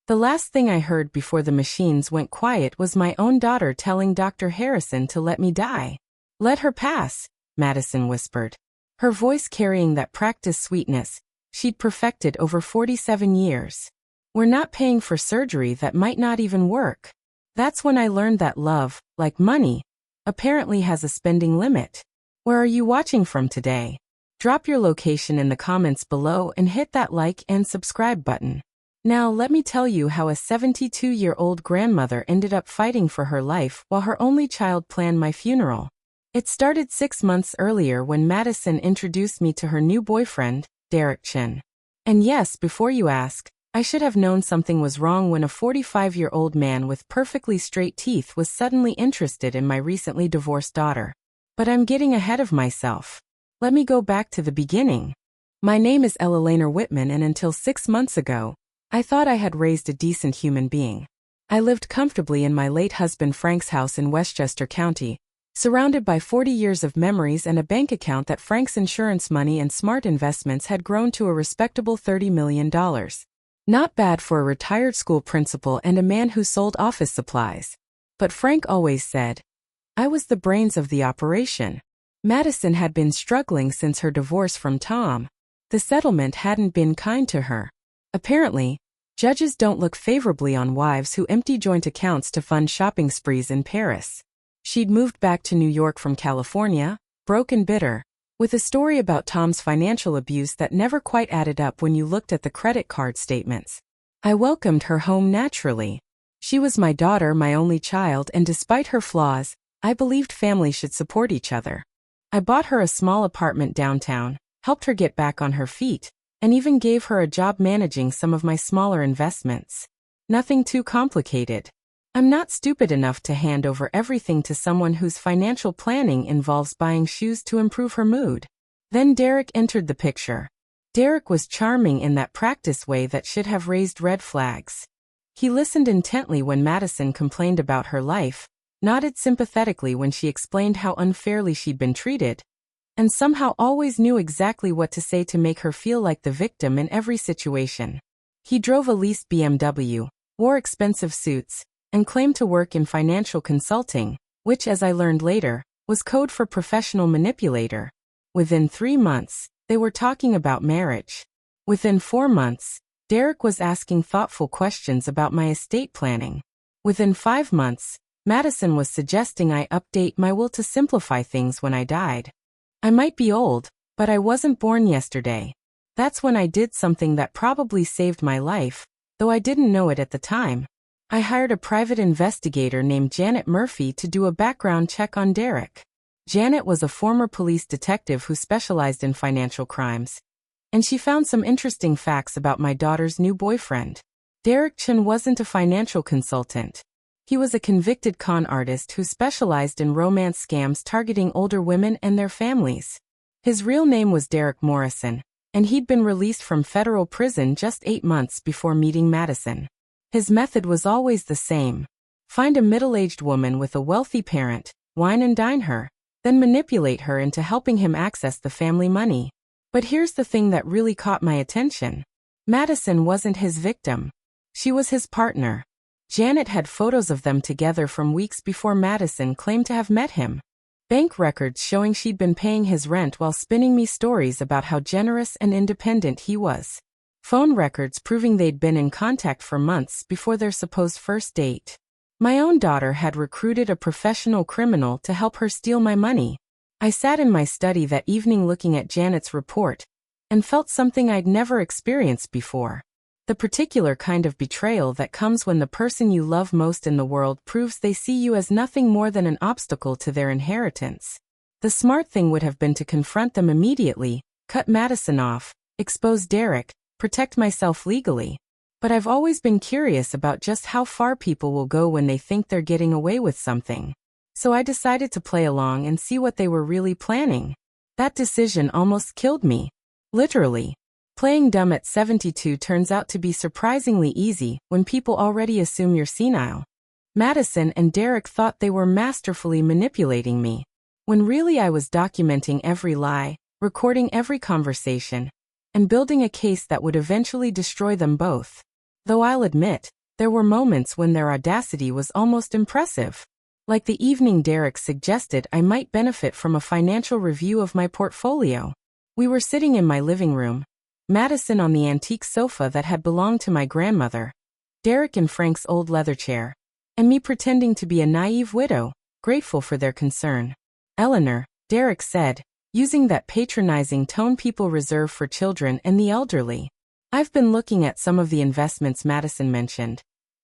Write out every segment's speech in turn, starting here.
The last thing I heard before the machines went quiet was my own daughter telling Dr. Harrison to let me die. "Let her pass," Madison whispered, her voice carrying that practiced sweetness she'd perfected over 47 years. "We're not paying for surgery that might not even work." That's when I learned that love, like money, apparently has a spending limit. Where are you watching from today? Drop your location in the comments below and hit that like and subscribe button. Now let me tell you how a 72-year-old grandmother ended up fighting for her life while her only child planned my funeral. It started 6 months earlier when Madison introduced me to her new boyfriend, Derek Chin. And yes, before you ask, I should have known something was wrong when a 45-year-old man with perfectly straight teeth was suddenly interested in my recently divorced daughter. But I'm getting ahead of myself. Let me go back to the beginning. My name is Ella Laner Whitman, and until 6 months ago, I thought I had raised a decent human being. I lived comfortably in my late husband Frank's house in Westchester County, surrounded by 40 years of memories and a bank account that Frank's insurance money and smart investments had grown to a respectable $30 million. Not bad for a retired school principal and a man who sold office supplies. But Frank always said, I was the brains of the operation. Madison had been struggling since her divorce from Tom. The settlement hadn't been kind to her. Apparently, judges don't look favorably on wives who empty joint accounts to fund shopping sprees in Paris. She'd moved back to New York from California, broke and bitter, with a story about Tom's financial abuse that never quite added up when you looked at the credit card statements. I welcomed her home naturally. She was my daughter, my only child, and despite her flaws, I believed families should support each other. I bought her a small apartment downtown, helped her get back on her feet, and even gave her a job managing some of my smaller investments. Nothing too complicated. I'm not stupid enough to hand over everything to someone whose financial planning involves buying shoes to improve her mood. Then Derek entered the picture. Derek was charming in that practice way that should have raised red flags. He listened intently when Madison complained about her life, nodded sympathetically when she explained how unfairly she'd been treated, and somehow always knew exactly what to say to make her feel like the victim in every situation. He drove a leased BMW, wore expensive suits, and claimed to work in financial consulting, which, as I learned later, was code for professional manipulator. Within 3 months, they were talking about marriage. Within 4 months, Derek was asking thoughtful questions about my estate planning. Within 5 months, Madison was suggesting I update my will to simplify things when I died. I might be old, but I wasn't born yesterday. That's when I did something that probably saved my life, though I didn't know it at the time. I hired a private investigator named Janet Murphy to do a background check on Derek. Janet was a former police detective who specialized in financial crimes, and she found some interesting facts about my daughter's new boyfriend. Derek Chin wasn't a financial consultant. He was a convicted con artist who specialized in romance scams targeting older women and their families. His real name was Derek Morrison, and he'd been released from federal prison just 8 months before meeting Madison. His method was always the same. Find a middle-aged woman with a wealthy parent, wine and dine her, then manipulate her into helping him access the family money. But here's the thing that really caught my attention. Madison wasn't his victim. She was his partner. Janet had photos of them together from weeks before Madison claimed to have met him. Bank records showing she'd been paying his rent while spinning me stories about how generous and independent he was. Phone records proving they'd been in contact for months before their supposed first date. My own daughter had recruited a professional criminal to help her steal my money. I sat in my study that evening looking at Janet's report and felt something I'd never experienced before. The particular kind of betrayal that comes when the person you love most in the world proves they see you as nothing more than an obstacle to their inheritance. The smart thing would have been to confront them immediately, cut Madison off, expose Derek, protect myself legally. But I've always been curious about just how far people will go when they think they're getting away with something. So I decided to play along and see what they were really planning. That decision almost killed me. Literally. Playing dumb at 72 turns out to be surprisingly easy when people already assume you're senile. Madison and Derek thought they were masterfully manipulating me, when really I was documenting every lie, recording every conversation, and building a case that would eventually destroy them both. Though I'll admit, there were moments when their audacity was almost impressive. Like the evening Derek suggested I might benefit from a financial review of my portfolio. We were sitting in my living room, Madison on the antique sofa that had belonged to my grandmother, Derek in Frank's old leather chair, and me pretending to be a naive widow, grateful for their concern. Eleanor, Derek said, using that patronizing tone people reserve for children and the elderly. I've been looking at some of the investments Madison mentioned,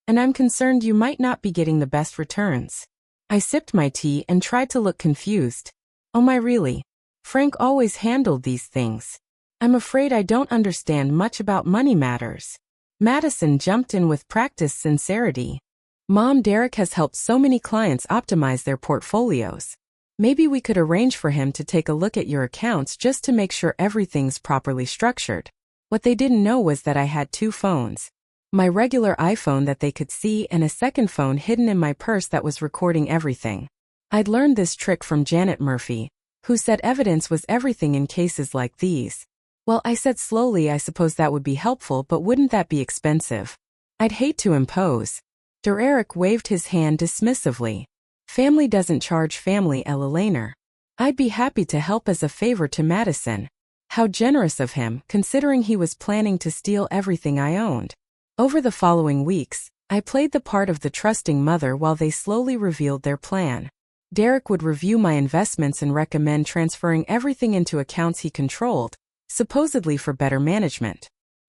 and I'm concerned you might not be getting the best returns. I sipped my tea and tried to look confused. Oh my really? Frank always handled these things. I'm afraid I don't understand much about money matters. Madison jumped in with practiced sincerity. Mom, Derek has helped so many clients optimize their portfolios. Maybe we could arrange for him to take a look at your accounts just to make sure everything's properly structured. What they didn't know was that I had 2 phones. My regular iPhone that they could see and a second phone hidden in my purse that was recording everything. I'd learned this trick from Janet Murphy, who said evidence was everything in cases like these. Well, I said slowly, I suppose that would be helpful, but wouldn't that be expensive? I'd hate to impose. Derek waved his hand dismissively. Family doesn't charge family, Eleanor. I'd be happy to help as a favor to Madison. How generous of him, considering he was planning to steal everything I owned. Over the following weeks, I played the part of the trusting mother while they slowly revealed their plan. Derek would review my investments and recommend transferring everything into accounts he controlled, supposedly for better management.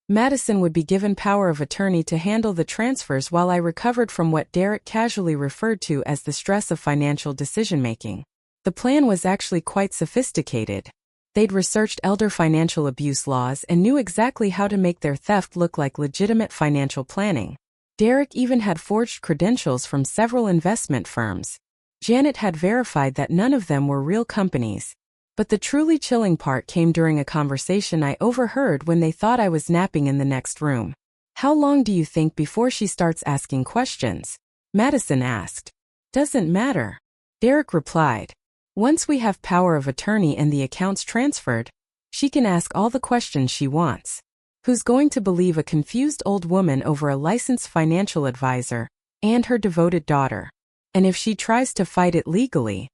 Madison would be given power of attorney to handle the transfers while I recovered from what Derek casually referred to as the stress of financial decision-making. The plan was actually quite sophisticated. They'd researched elder financial abuse laws and knew exactly how to make their theft look like legitimate financial planning. Derek even had forged credentials from several investment firms. Janet had verified that none of them were real companies. But the truly chilling part came during a conversation I overheard when they thought I was napping in the next room. How long do you think before she starts asking questions? Madison asked. Doesn't matter. Derek replied. Once we have power of attorney and the accounts transferred, she can ask all the questions she wants. Who's going to believe a confused old woman over a licensed financial advisor and her devoted daughter? And if she tries to fight it legally?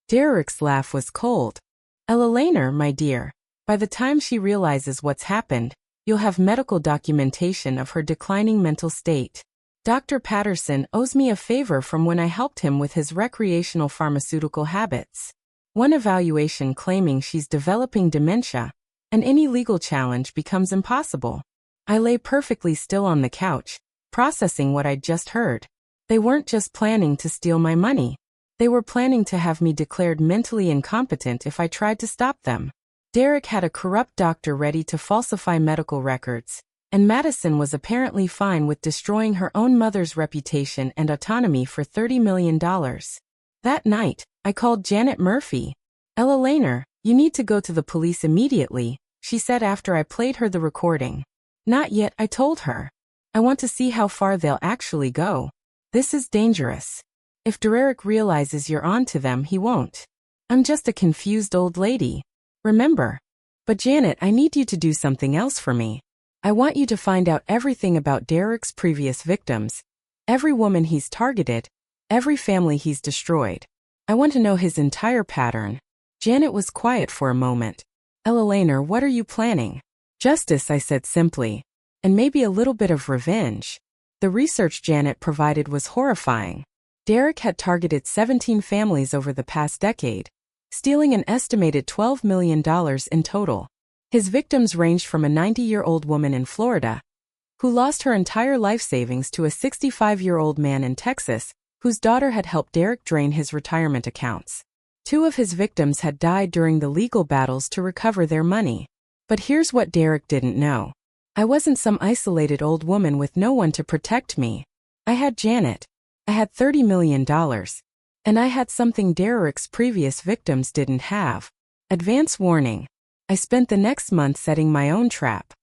Derek's laugh was cold. Eleanor, my dear, by the time she realizes what's happened, you'll have medical documentation of her declining mental state. Dr. Patterson owes me a favor from when I helped him with his recreational pharmaceutical habits. One evaluation claiming she's developing dementia, and any legal challenge becomes impossible. I lay perfectly still on the couch, processing what I'd just heard. They weren't just planning to steal my money. They were planning to have me declared mentally incompetent if I tried to stop them. Derek had a corrupt doctor ready to falsify medical records, and Madison was apparently fine with destroying her own mother's reputation and autonomy for $30 million. That night, I called Janet Murphy. Eleanor, you need to go to the police immediately, she said after I played her the recording. Not yet, I told her. I want to see how far they'll actually go. This is dangerous. If Derek realizes you're on to them, he won't. I'm just a confused old lady. Remember. But Janet, I need you to do something else for me. I want you to find out everything about Derek's previous victims, every woman he's targeted, every family he's destroyed. I want to know his entire pattern. Janet was quiet for a moment. Eleanor, what are you planning? Justice, I said simply. And maybe a little bit of revenge. The research Janet provided was horrifying. Derek had targeted 17 families over the past decade, stealing an estimated $12 million in total. His victims ranged from a 90-year-old woman in Florida, who lost her entire life savings, to a 65-year-old man in Texas, whose daughter had helped Derek drain his retirement accounts. 2 of his victims had died during the legal battles to recover their money. But here's what Derek didn't know. I wasn't some isolated old woman with no one to protect me. I had Janet. I had $30 million. And I had something Derek's previous victims didn't have. Advance warning. I spent the next month setting my own trap.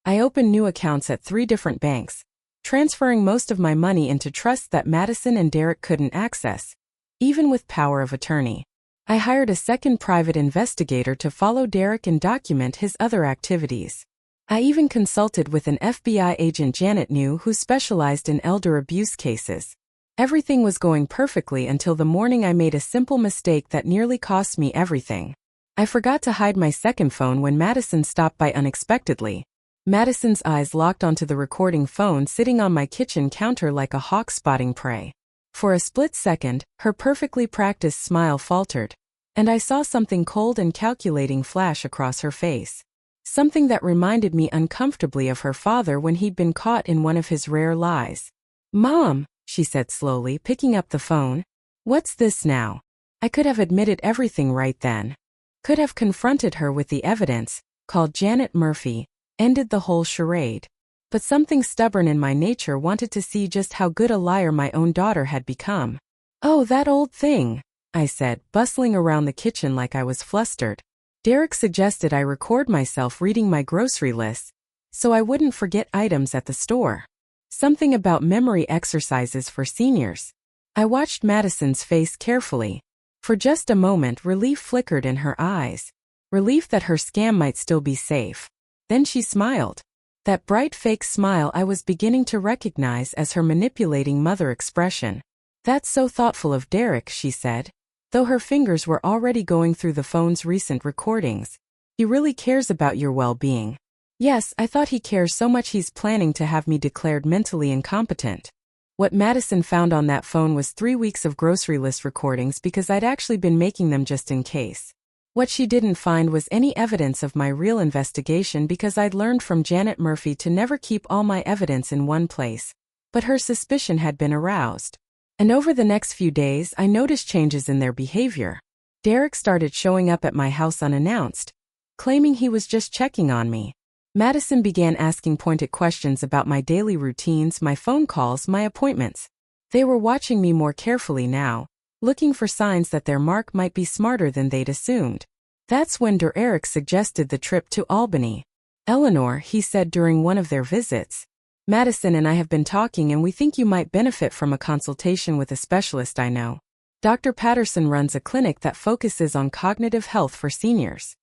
I opened new accounts at 3 different banks, transferring most of my money into trusts that Madison and Derek couldn't access, even with power of attorney. I hired a second private investigator to follow Derek and document his other activities. I even consulted with an FBI agent Janet knew who specialized in elder abuse cases. Everything was going perfectly until the morning I made a simple mistake that nearly cost me everything. I forgot to hide my second phone when Madison stopped by unexpectedly. Madison's eyes locked onto the recording phone sitting on my kitchen counter like a hawk spotting prey. For a split second, her perfectly practiced smile faltered, and I saw something cold and calculating flash across her face. Something that reminded me uncomfortably of her father when he'd been caught in one of his rare lies. "Mom," she said slowly, picking up the phone. "What's this now?" I could have admitted everything right then. Could have confronted her with the evidence, called Janet Murphy, ended the whole charade. But something stubborn in my nature wanted to see just how good a liar my own daughter had become. "Oh, that old thing," I said, bustling around the kitchen like I was flustered. Derek suggested I record myself reading my grocery list, so I wouldn't forget items at the store. Something about memory exercises for seniors. I watched Madison's face carefully. For just a moment, relief flickered in her eyes. Relief that her scam might still be safe. Then she smiled. That bright fake smile I was beginning to recognize as her manipulating mother expression. "That's so thoughtful of Derek," she said, though her fingers were already going through the phone's recent recordings. "He really cares about your well-being." Yes, I thought he cares so much he's planning to have me declared mentally incompetent. What Madison found on that phone was 3 weeks of grocery list recordings because I'd actually been making them just in case. What she didn't find was any evidence of my real investigation because I'd learned from Janet Murphy to never keep all my evidence in one place. But her suspicion had been aroused. And over the next few days, I noticed changes in their behavior. Derek started showing up at my house unannounced, claiming he was just checking on me. Madison began asking pointed questions about my daily routines, my phone calls, my appointments. They were watching me more carefully now, looking for signs that their mark might be smarter than they'd assumed. That's when Derek suggested the trip to Albany. "Eleanor," he said during one of their visits, "Madison and I have been talking and we think you might benefit from a consultation with a specialist I know. Dr. Patterson runs a clinic that focuses on cognitive health for seniors."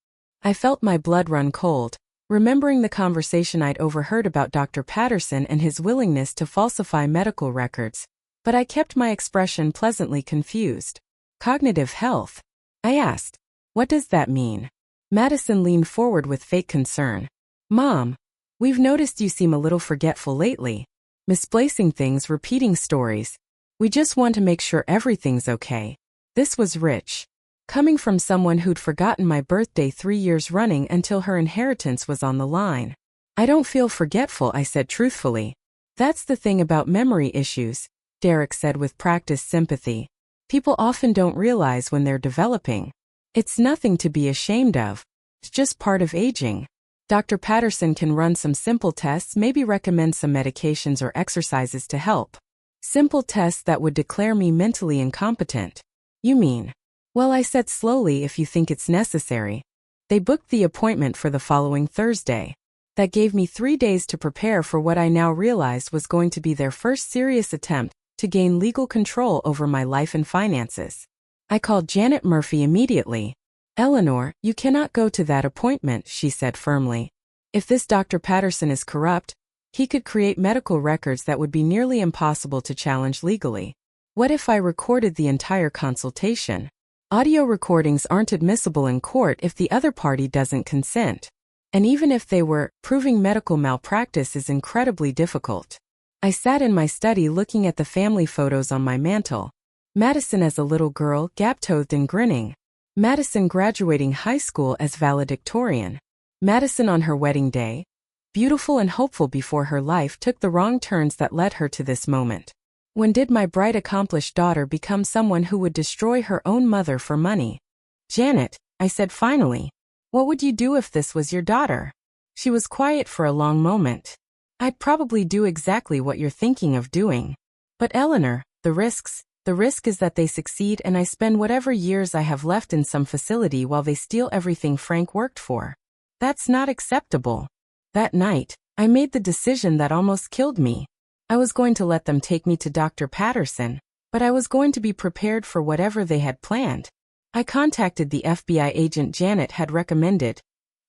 I felt my blood run cold, remembering the conversation I'd overheard about Dr. Patterson and his willingness to falsify medical records, but I kept my expression pleasantly confused. "Cognitive health?" I asked. "What does that mean?" Madison leaned forward with fake concern. "Mom, we've noticed you seem a little forgetful lately. Misplacing things, repeating stories. We just want to make sure everything's okay." This was rich. Coming from someone who'd forgotten my birthday 3 years running until her inheritance was on the line. "I don't feel forgetful," I said truthfully. "That's the thing about memory issues," Derek said with practiced sympathy. "People often don't realize when they're developing. It's nothing to be ashamed of. It's just part of aging. Dr. Patterson can run some simple tests, maybe recommend some medications or exercises to help." "Simple tests that would declare me mentally incompetent? You mean?" "Well," I said slowly, "if you think it's necessary." They booked the appointment for the following Thursday. That gave me 3 days to prepare for what I now realized was going to be their first serious attempt to gain legal control over my life and finances. I called Janet Murphy immediately. "Eleanor, you cannot go to that appointment," she said firmly. "If this Dr. Patterson is corrupt, he could create medical records that would be nearly impossible to challenge legally. What if I recorded the entire consultation? Audio recordings aren't admissible in court if the other party doesn't consent. And even if they were, proving medical malpractice is incredibly difficult." I sat in my study looking at the family photos on my mantel. Madison as a little girl, gap-toothed and grinning. Madison graduating high school as valedictorian. Madison on her wedding day. Beautiful and hopeful before her life took the wrong turns that led her to this moment. When did my bright, accomplished daughter become someone who would destroy her own mother for money? "Janet," I said finally, "what would you do if this was your daughter?" She was quiet for a long moment. "I'd probably do exactly what you're thinking of doing." "But Eleanor, the risk is that they succeed and I spend whatever years I have left in some facility while they steal everything Frank worked for. That's not acceptable." That night, I made the decision that almost killed me. I was going to let them take me to Dr. Patterson, but I was going to be prepared for whatever they had planned. I contacted the FBI agent Janet had recommended,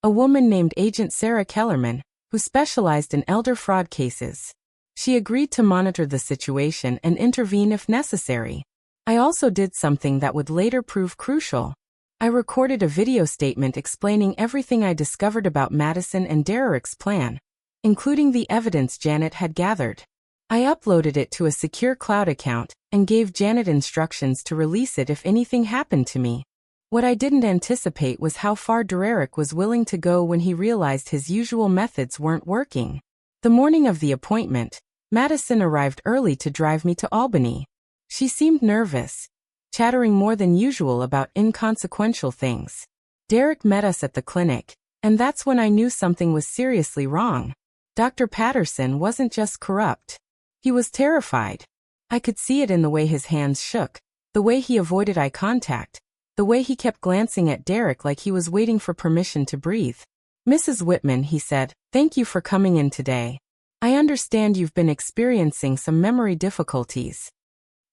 a woman named Agent Sarah Kellerman, who specialized in elder fraud cases. She agreed to monitor the situation and intervene if necessary. I also did something that would later prove crucial. I recorded a video statement explaining everything I discovered about Madison and Derek's plan, including the evidence Janet had gathered. I uploaded it to a secure cloud account and gave Janet instructions to release it if anything happened to me. What I didn't anticipate was how far Derek was willing to go when he realized his usual methods weren't working. The morning of the appointment, Madison arrived early to drive me to Albany. She seemed nervous, chattering more than usual about inconsequential things. Derek met us at the clinic, and that's when I knew something was seriously wrong. Dr. Patterson wasn't just corrupt. He was terrified. I could see it in the way his hands shook, the way he avoided eye contact, the way he kept glancing at Derek like he was waiting for permission to breathe. "Mrs. Whitman," he said, "thank you for coming in today. I understand you've been experiencing some memory difficulties."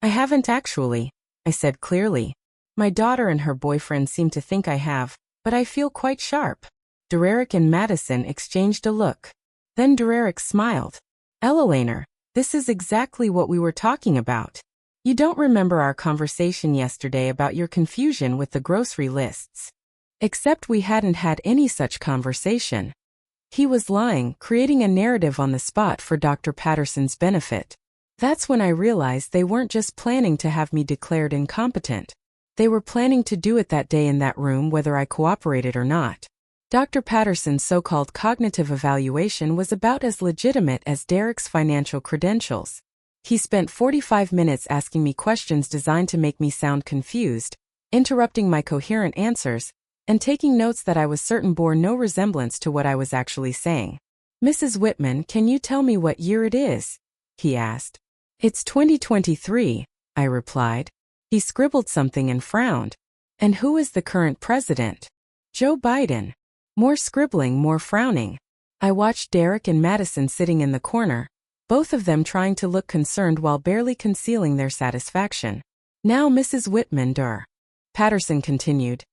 "I haven't actually," I said clearly. "My daughter and her boyfriend seem to think I have, but I feel quite sharp." Derek and Madison exchanged a look. Then Derek smiled. "Eleanor, this is exactly what we were talking about. You don't remember our conversation yesterday about your confusion with the grocery lists?" Except we hadn't had any such conversation. He was lying, creating a narrative on the spot for Dr. Patterson's benefit. That's when I realized they weren't just planning to have me declared incompetent. They were planning to do it that day in that room whether I cooperated or not. Dr. Patterson's so-called cognitive evaluation was about as legitimate as Derek's financial credentials. He spent 45 minutes asking me questions designed to make me sound confused, interrupting my coherent answers, and taking notes that I was certain bore no resemblance to what I was actually saying. "Mrs. Whitman, can you tell me what year it is?" he asked. "It's 2023, I replied. He scribbled something and frowned. "And who is the current president?" "Joe Biden." More scribbling, more frowning. I watched Derek and Madison sitting in the corner, both of them trying to look concerned while barely concealing their satisfaction. "Now, Mrs. Whitman, Patterson continued.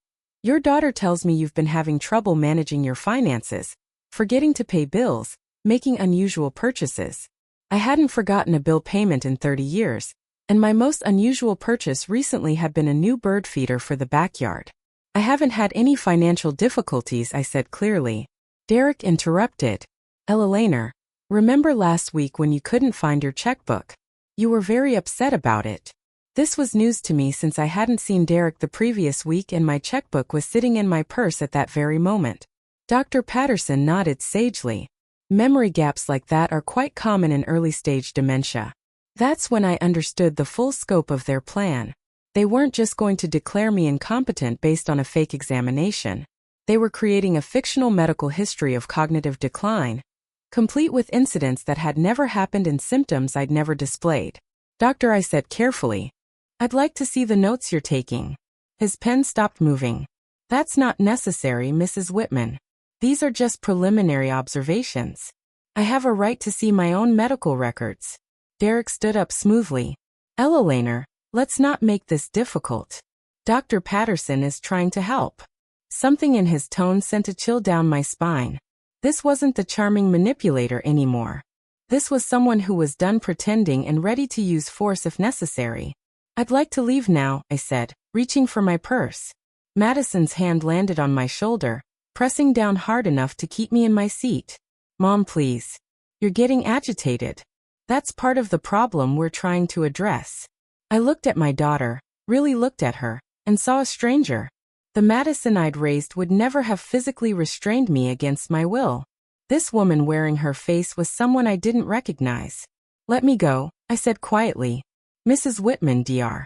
Your daughter tells me you've been having trouble managing your finances, forgetting to pay bills, making unusual purchases. I hadn't forgotten a bill payment in 30 years, and my most unusual purchase recently had been a new bird feeder for the backyard. I haven't had any financial difficulties, I said clearly. Derek interrupted. Eleanor, remember last week when you couldn't find your checkbook? You were very upset about it. This was news to me since I hadn't seen Derek the previous week and my checkbook was sitting in my purse at that very moment. Dr. Patterson nodded sagely. Memory gaps like that are quite common in early-stage dementia. That's when I understood the full scope of their plan. They weren't just going to declare me incompetent based on a fake examination. They were creating a fictional medical history of cognitive decline, complete with incidents that had never happened and symptoms I'd never displayed. Doctor, I said carefully, I'd like to see the notes you're taking. His pen stopped moving. That's not necessary, Mrs. Whitman. These are just preliminary observations. I have a right to see my own medical records. Derek stood up smoothly. Eleanor, let's not make this difficult. Dr. Patterson is trying to help. Something in his tone sent a chill down my spine. This wasn't the charming manipulator anymore. This was someone who was done pretending and ready to use force if necessary. I'd like to leave now, I said, reaching for my purse. Madison's hand landed on my shoulder, pressing down hard enough to keep me in my seat. Mom, please. You're getting agitated. That's part of the problem we're trying to address. I looked at my daughter, really looked at her, and saw a stranger. The Madison I'd raised would never have physically restrained me against my will. This woman wearing her face was someone I didn't recognize. Let me go, I said quietly. Mrs. Whitman, Dr.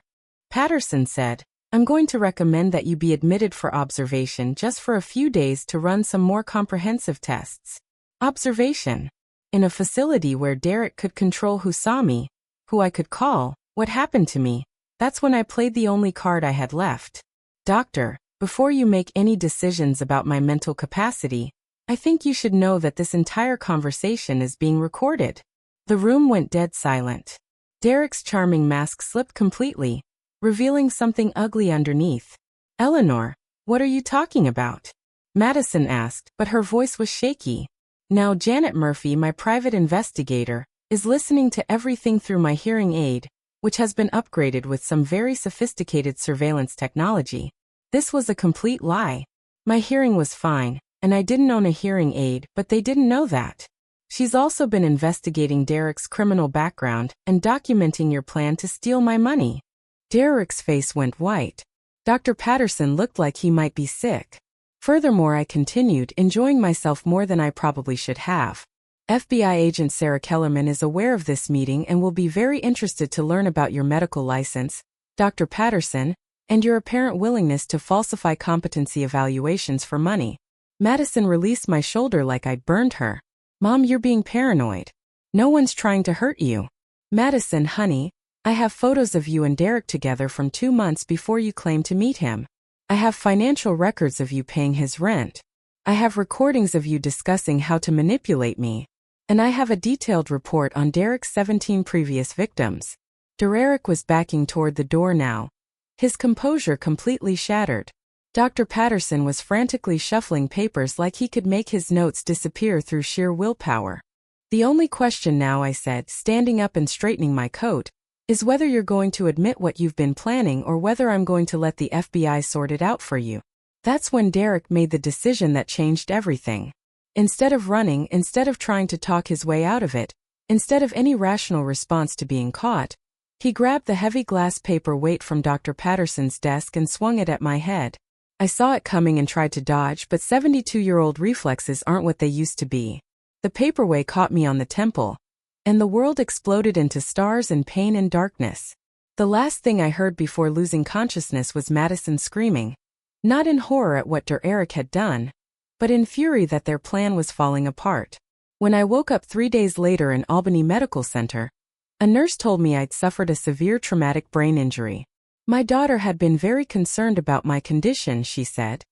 Patterson said, I'm going to recommend that you be admitted for observation just for a few days to run some more comprehensive tests. Observation. In a facility where Derek could control who saw me, who I could call, what happened to me. That's when I played the only card I had left. Doctor, before you make any decisions about my mental capacity, I think you should know that this entire conversation is being recorded. The room went dead silent. Derek's charming mask slipped completely, revealing something ugly underneath. Eleanor, what are you talking about? Madison asked, but her voice was shaky. Now Janet Murphy, my private investigator, is listening to everything through my hearing aid, which has been upgraded with some very sophisticated surveillance technology. This was a complete lie. My hearing was fine, and I didn't own a hearing aid, but they didn't know that. She's also been investigating Derek's criminal background and documenting your plan to steal my money. Derek's face went white. Dr. Patterson looked like he might be sick. Furthermore, I continued, enjoying myself more than I probably should have. FBI agent Sarah Kellerman is aware of this meeting and will be very interested to learn about your medical license, Dr. Patterson, and your apparent willingness to falsify competency evaluations for money. Madison released my shoulder like I'd burned her. Mom, you're being paranoid. No one's trying to hurt you. Madison, honey, I have photos of you and Derek together from 2 months before you claimed to meet him. I have financial records of you paying his rent. I have recordings of you discussing how to manipulate me. And I have a detailed report on Derek's 17 previous victims. Derek was backing toward the door now, his composure completely shattered. Dr. Patterson was frantically shuffling papers like he could make his notes disappear through sheer willpower. The only question now, I said, standing up and straightening my coat, is whether you're going to admit what you've been planning or whether I'm going to let the FBI sort it out for you. That's when Derek made the decision that changed everything. Instead of running, instead of trying to talk his way out of it, instead of any rational response to being caught, he grabbed the heavy glass paperweight from Dr. Patterson's desk and swung it at my head. I saw it coming and tried to dodge, but 72-year-old reflexes aren't what they used to be. The paperweight caught me on the temple, and the world exploded into stars and pain and darkness. The last thing I heard before losing consciousness was Madison screaming, not in horror at what Derek had done, but in fury that their plan was falling apart. When I woke up 3 days later in Albany Medical Center, a nurse told me I'd suffered a severe traumatic brain injury. My daughter had been very concerned about my condition, she said.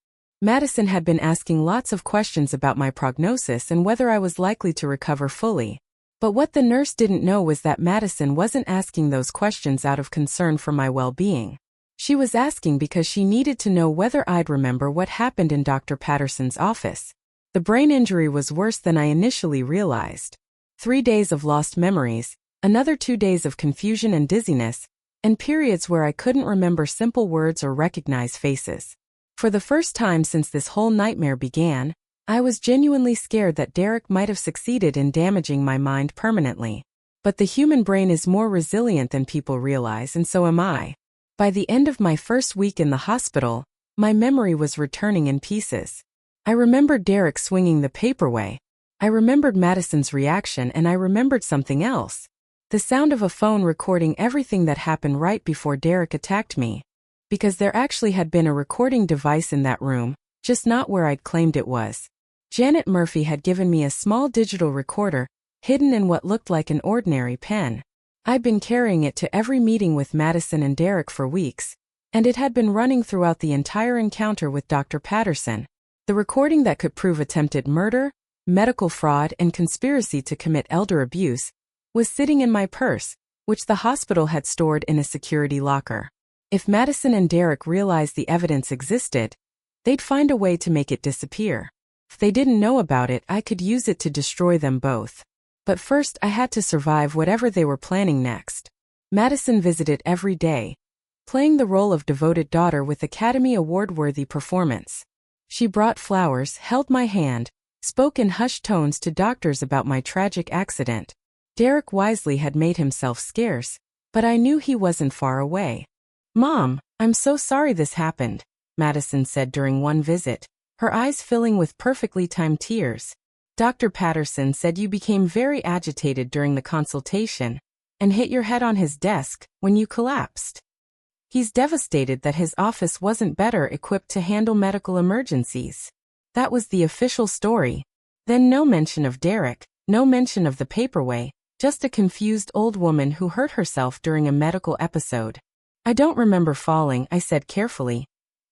Madison had been asking lots of questions about my prognosis and whether I was likely to recover fully. But what the nurse didn't know was that Madison wasn't asking those questions out of concern for my well-being. She was asking because she needed to know whether I'd remember what happened in Dr. Patterson's office. The brain injury was worse than I initially realized. 3 days of lost memories, another 2 days of confusion and dizziness, and periods where I couldn't remember simple words or recognize faces. For the first time since this whole nightmare began, I was genuinely scared that Derek might have succeeded in damaging my mind permanently. But the human brain is more resilient than people realize, and so am I. By the end of my first week in the hospital, my memory was returning in pieces. I remembered Derek swinging the paperweight. I remembered Madison's reaction, and I remembered something else. The sound of a phone recording everything that happened right before Derek attacked me. Because there actually had been a recording device in that room, just not where I'd claimed it was. Janet Murphy had given me a small digital recorder, hidden in what looked like an ordinary pen. I'd been carrying it to every meeting with Madison and Derek for weeks, and it had been running throughout the entire encounter with Dr. Patterson. The recording that could prove attempted murder, medical fraud, and conspiracy to commit elder abuse was sitting in my purse, which the hospital had stored in a security locker. If Madison and Derek realized the evidence existed, they'd find a way to make it disappear. If they didn't know about it, I could use it to destroy them both. But first, I had to survive whatever they were planning next. Madison visited every day, playing the role of devoted daughter with Academy Award-worthy performance. She brought flowers, held my hand, spoke in hushed tones to doctors about my tragic accident. Derek wisely had made himself scarce, but I knew he wasn't far away. "Mom, I'm so sorry this happened," Madison said during one visit, her eyes filling with perfectly timed tears. "Dr. Patterson said you became very agitated during the consultation and hit your head on his desk when you collapsed. He's devastated that his office wasn't better equipped to handle medical emergencies." That was the official story. Then no mention of Derek, no mention of the paperweight, just a confused old woman who hurt herself during a medical episode. "I don't remember falling," I said carefully,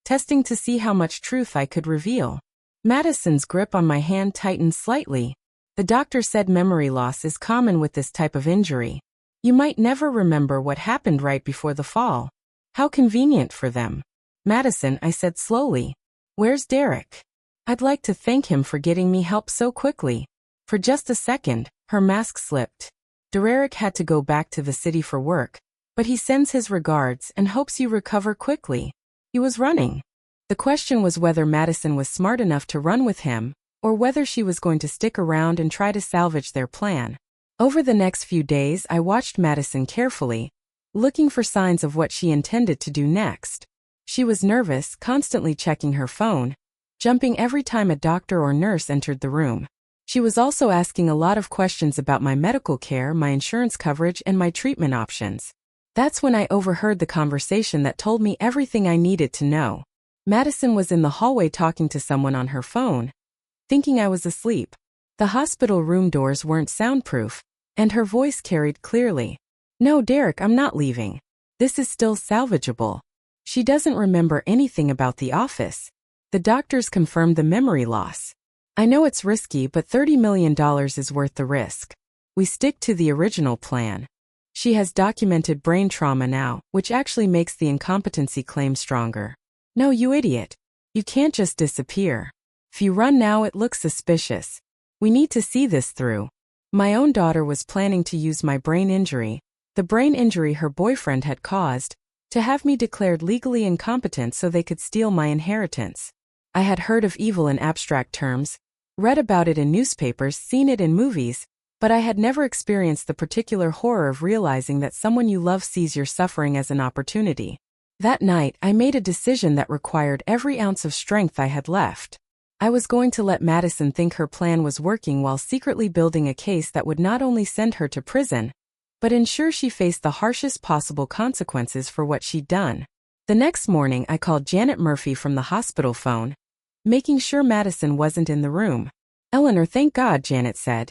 testing to see how much truth I could reveal. Madison's grip on my hand tightened slightly. "The doctor said memory loss is common with this type of injury. You might never remember what happened right before the fall. How convenient for them." "Madison," I said slowly, "where's Derek? I'd like to thank him for getting me help so quickly." For just a second, her mask slipped. Derek had to go back to the city for work, but he sends his regards and hopes you recover quickly. He was running. The question was whether Madison was smart enough to run with him, or whether she was going to stick around and try to salvage their plan. Over the next few days, I watched Madison carefully, looking for signs of what she intended to do next. She was nervous, constantly checking her phone, jumping every time a doctor or nurse entered the room. She was also asking a lot of questions about my medical care, my insurance coverage, and my treatment options. That's when I overheard the conversation that told me everything I needed to know. Madison was in the hallway talking to someone on her phone, thinking I was asleep. The hospital room doors weren't soundproof, and her voice carried clearly. "No, Derek, I'm not leaving. This is still salvageable." She doesn't remember anything about the office. The doctors confirmed the memory loss. I know it's risky, but $30 million is worth the risk. We stick to the original plan. She has documented brain trauma now, which actually makes the incompetency claim stronger. No, you idiot. You can't just disappear. If you run now, it looks suspicious. We need to see this through. My own daughter was planning to use my brain injury, the brain injury her boyfriend had caused, to have me declared legally incompetent so they could steal my inheritance. I had heard of evil in abstract terms, read about it in newspapers, seen it in movies, but I had never experienced the particular horror of realizing that someone you love sees your suffering as an opportunity. That night, I made a decision that required every ounce of strength I had left. I was going to let Madison think her plan was working while secretly building a case that would not only send her to prison, but ensure she faced the harshest possible consequences for what she'd done. The next morning, I called Janet Murphy from the hospital phone, making sure Madison wasn't in the room. "Eleanor, thank God," Janet said.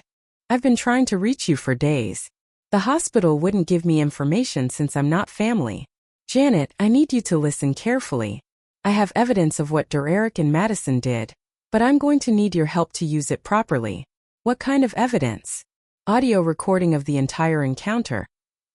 "I've been trying to reach you for days. The hospital wouldn't give me information since I'm not family." "Janet, I need you to listen carefully. I have evidence of what Derek and Madison did, but I'm going to need your help to use it properly." "What kind of evidence?" "Audio recording of the entire encounter,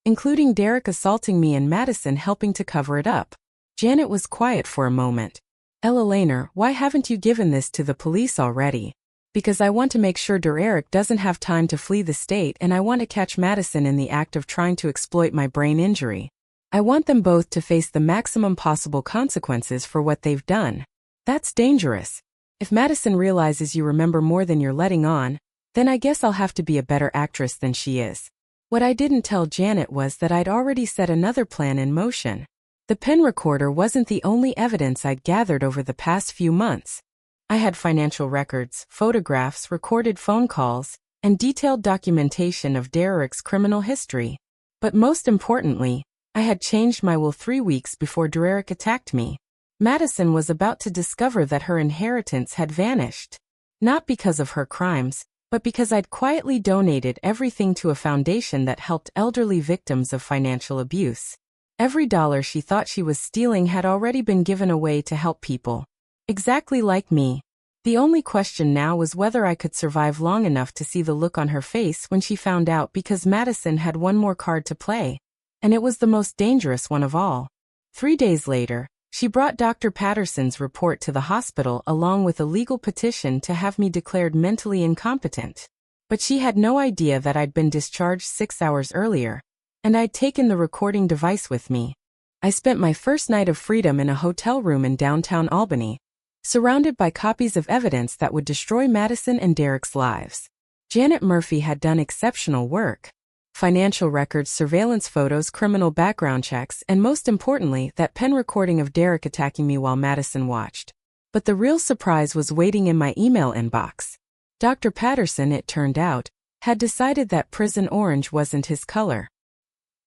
including Derek assaulting me and Madison helping to cover it up." Janet was quiet for a moment. "Eleanor, why haven't you given this to the police already?" "Because I want to make sure Derek doesn't have time to flee the state, and I want to catch Madison in the act of trying to exploit my brain injury. I want them both to face the maximum possible consequences for what they've done." "That's dangerous. If Madison realizes you remember more than you're letting on, then I guess I'll have to be a better actress than she is." What I didn't tell Janet was that I'd already set another plan in motion. The pen recorder wasn't the only evidence I'd gathered over the past few months. I had financial records, photographs, recorded phone calls, and detailed documentation of Derek's criminal history. But most importantly, I had changed my will 3 weeks before Derek attacked me. Madison was about to discover that her inheritance had vanished. Not because of her crimes, but because I'd quietly donated everything to a foundation that helped elderly victims of financial abuse. Every dollar she thought she was stealing had already been given away to help people exactly like me. The only question now was whether I could survive long enough to see the look on her face when she found out, because Madison had one more card to play. And it was the most dangerous one of all. 3 days later, she brought Dr. Patterson's report to the hospital along with a legal petition to have me declared mentally incompetent. But she had no idea that I'd been discharged 6 hours earlier, and I'd taken the recording device with me. I spent my first night of freedom in a hotel room in downtown Albany, surrounded by copies of evidence that would destroy Madison and Derek's lives. Janet Murphy had done exceptional work. Financial records, surveillance photos, criminal background checks, and most importantly, that pen recording of Derek attacking me while Madison watched. But the real surprise was waiting in my email inbox. Dr. Patterson, it turned out, had decided that prison orange wasn't his color.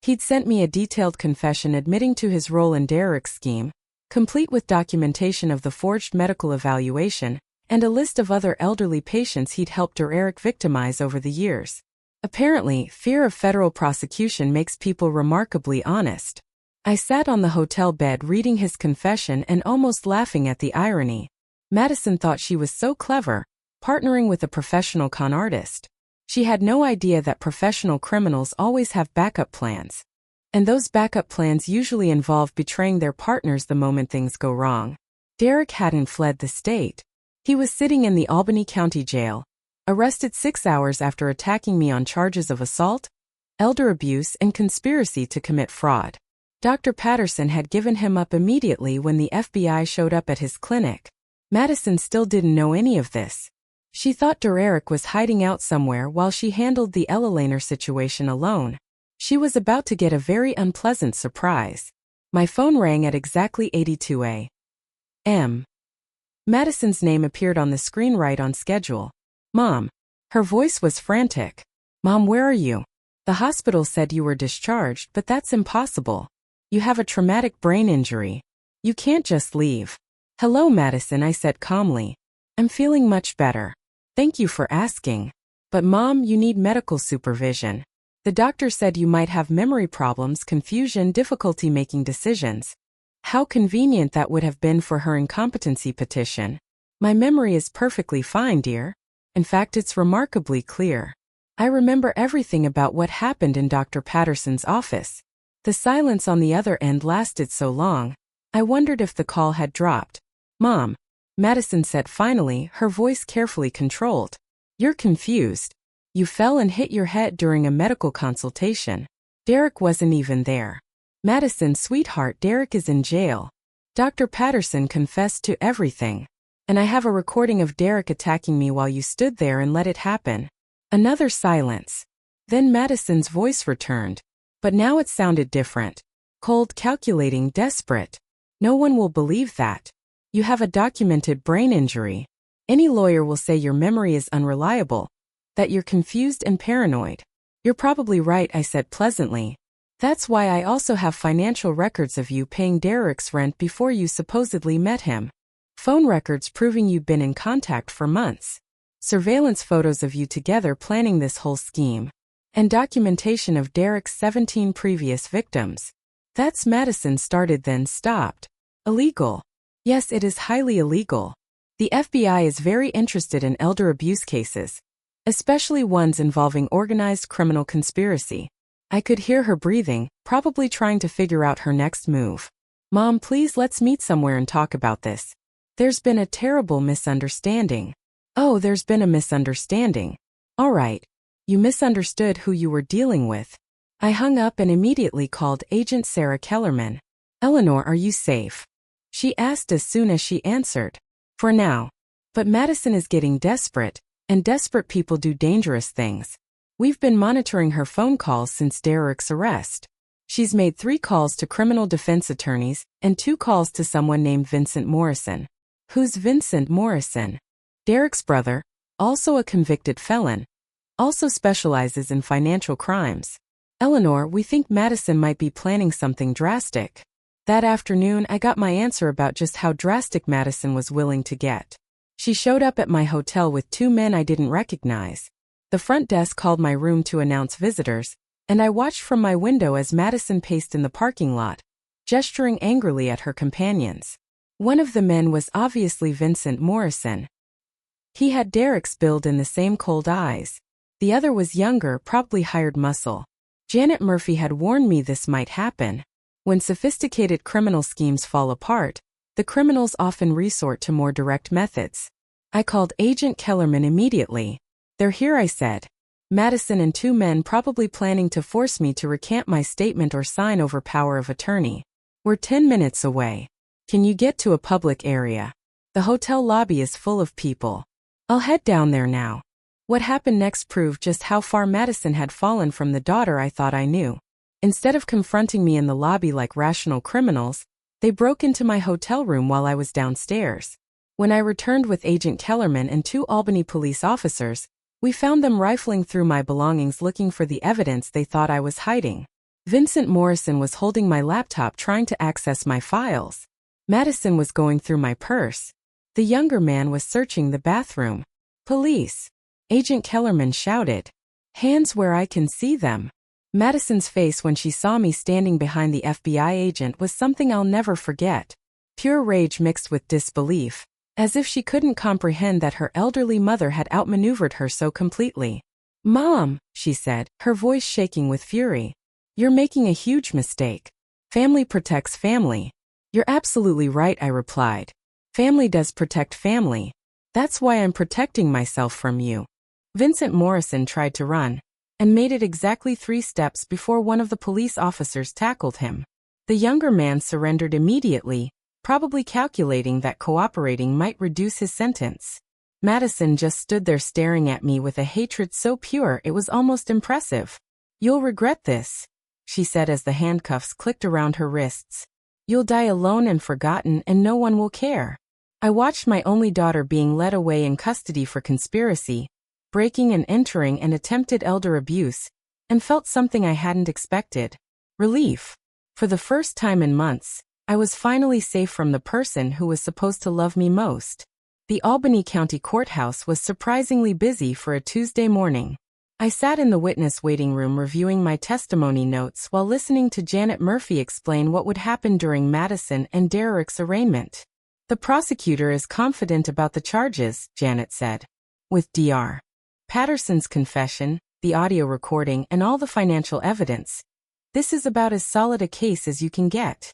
He'd sent me a detailed confession admitting to his role in Derek's scheme, complete with documentation of the forged medical evaluation, and a list of other elderly patients he'd helped Derek victimize over the years. Apparently, fear of federal prosecution makes people remarkably honest. I sat on the hotel bed reading his confession and almost laughing at the irony. Madison thought she was so clever, partnering with a professional con artist. She had no idea that professional criminals always have backup plans. And those backup plans usually involve betraying their partners the moment things go wrong. Derek hadn't fled the state. He was sitting in the Albany County Jail, Arrested 6 hours after attacking me on charges of assault, elder abuse, and conspiracy to commit fraud. Dr. Patterson had given him up immediately when the FBI showed up at his clinic. Madison still didn't know any of this. She thought Derek was hiding out somewhere while she handled the Ella Laner situation alone. She was about to get a very unpleasant surprise. My phone rang at exactly 82 a.m. Madison's name appeared on the screen right on schedule. Mom. Her voice was frantic. Mom, where are you? The hospital said you were discharged, but that's impossible. You have a traumatic brain injury. You can't just leave. Hello, Madison, I said calmly. I'm feeling much better. Thank you for asking. But Mom, you need medical supervision. The doctor said you might have memory problems, confusion, difficulty making decisions. How convenient that would have been for her incompetency petition. My memory is perfectly fine, dear. In fact, it's remarkably clear. I remember everything about what happened in Dr. Patterson's office. The silence on the other end lasted so long, I wondered if the call had dropped. Mom, Madison said finally, her voice carefully controlled. You're confused. You fell and hit your head during a medical consultation. Derek wasn't even there. Madison, sweetheart, Derek is in jail. Dr. Patterson confessed to everything. And I have a recording of Derek attacking me while you stood there and let it happen. Another silence. Then Madison's voice returned. But now it sounded different. Cold, calculating, desperate. No one will believe that. You have a documented brain injury. Any lawyer will say your memory is unreliable, that you're confused and paranoid. You're probably right, I said pleasantly. That's why I also have financial records of you paying Derek's rent before you supposedly met him. Phone records proving you've been in contact for months. Surveillance photos of you together planning this whole scheme. And documentation of Derek's 17 previous victims. That's Madison started then stopped. Illegal. Yes, it is highly illegal. The FBI is very interested in elder abuse cases, especially ones involving organized criminal conspiracy. I could hear her breathing, probably trying to figure out her next move. Mom, please let's meet somewhere and talk about this. There's been a terrible misunderstanding. Oh, there's been a misunderstanding. All right. You misunderstood who you were dealing with. I hung up and immediately called Agent Sarah Kellerman. Eleanor, are you safe? She asked as soon as she answered. For now. But Madison is getting desperate, and desperate people do dangerous things. We've been monitoring her phone calls since Derek's arrest. She's made 3 calls to criminal defense attorneys and 2 calls to someone named Vincent Morrison. Who's Vincent Morrison? Derek's brother, also a convicted felon. Also specializes in financial crimes. Eleanor, we think Madison might be planning something drastic. That afternoon, I got my answer about just how drastic Madison was willing to get. She showed up at my hotel with 2 men I didn't recognize. The front desk called my room to announce visitors, and I watched from my window as Madison paced in the parking lot, gesturing angrily at her companions. One of the men was obviously Vincent Morrison. He had Derek's build and the same cold eyes. The other was younger, probably hired muscle. Janet Murphy had warned me this might happen. When sophisticated criminal schemes fall apart, the criminals often resort to more direct methods. I called Agent Kellerman immediately. They're here, I said. Madison and 2 men probably planning to force me to recant my statement or sign over power of attorney. We're 10 minutes away. Can you get to a public area? The hotel lobby is full of people. I'll head down there now. What happened next proved just how far Madison had fallen from the daughter I thought I knew. Instead of confronting me in the lobby like rational criminals, they broke into my hotel room while I was downstairs. When I returned with Agent Kellerman and 2 Albany police officers, we found them rifling through my belongings looking for the evidence they thought I was hiding. Vincent Morrison was holding my laptop trying to access my files. Madison was going through my purse. The younger man was searching the bathroom. Police! Agent Kellerman shouted. Hands where I can see them. Madison's face when she saw me standing behind the FBI agent was something I'll never forget. Pure rage mixed with disbelief, as if she couldn't comprehend that her elderly mother had outmaneuvered her so completely. Mom, she said, her voice shaking with fury. You're making a huge mistake. Family protects family. You're absolutely right, I replied. Family does protect family. That's why I'm protecting myself from you. Vincent Morrison tried to run, and made it exactly 3 steps before one of the police officers tackled him. The younger man surrendered immediately, probably calculating that cooperating might reduce his sentence. Madison just stood there staring at me with a hatred so pure it was almost impressive. "You'll regret this," she said as the handcuffs clicked around her wrists. "You'll die alone and forgotten, and no one will care." I watched my only daughter being led away in custody for conspiracy, breaking and entering, and attempted elder abuse, and felt something I hadn't expected: relief. For the first time in months, I was finally safe from the person who was supposed to love me most. The Albany County Courthouse was surprisingly busy for a Tuesday morning. I sat in the witness waiting room reviewing my testimony notes while listening to Janet Murphy explain what would happen during Madison and Derek's arraignment. "The prosecutor is confident about the charges," Janet said. "With Dr. Patterson's confession, the audio recording, and all the financial evidence, this is about as solid a case as you can get."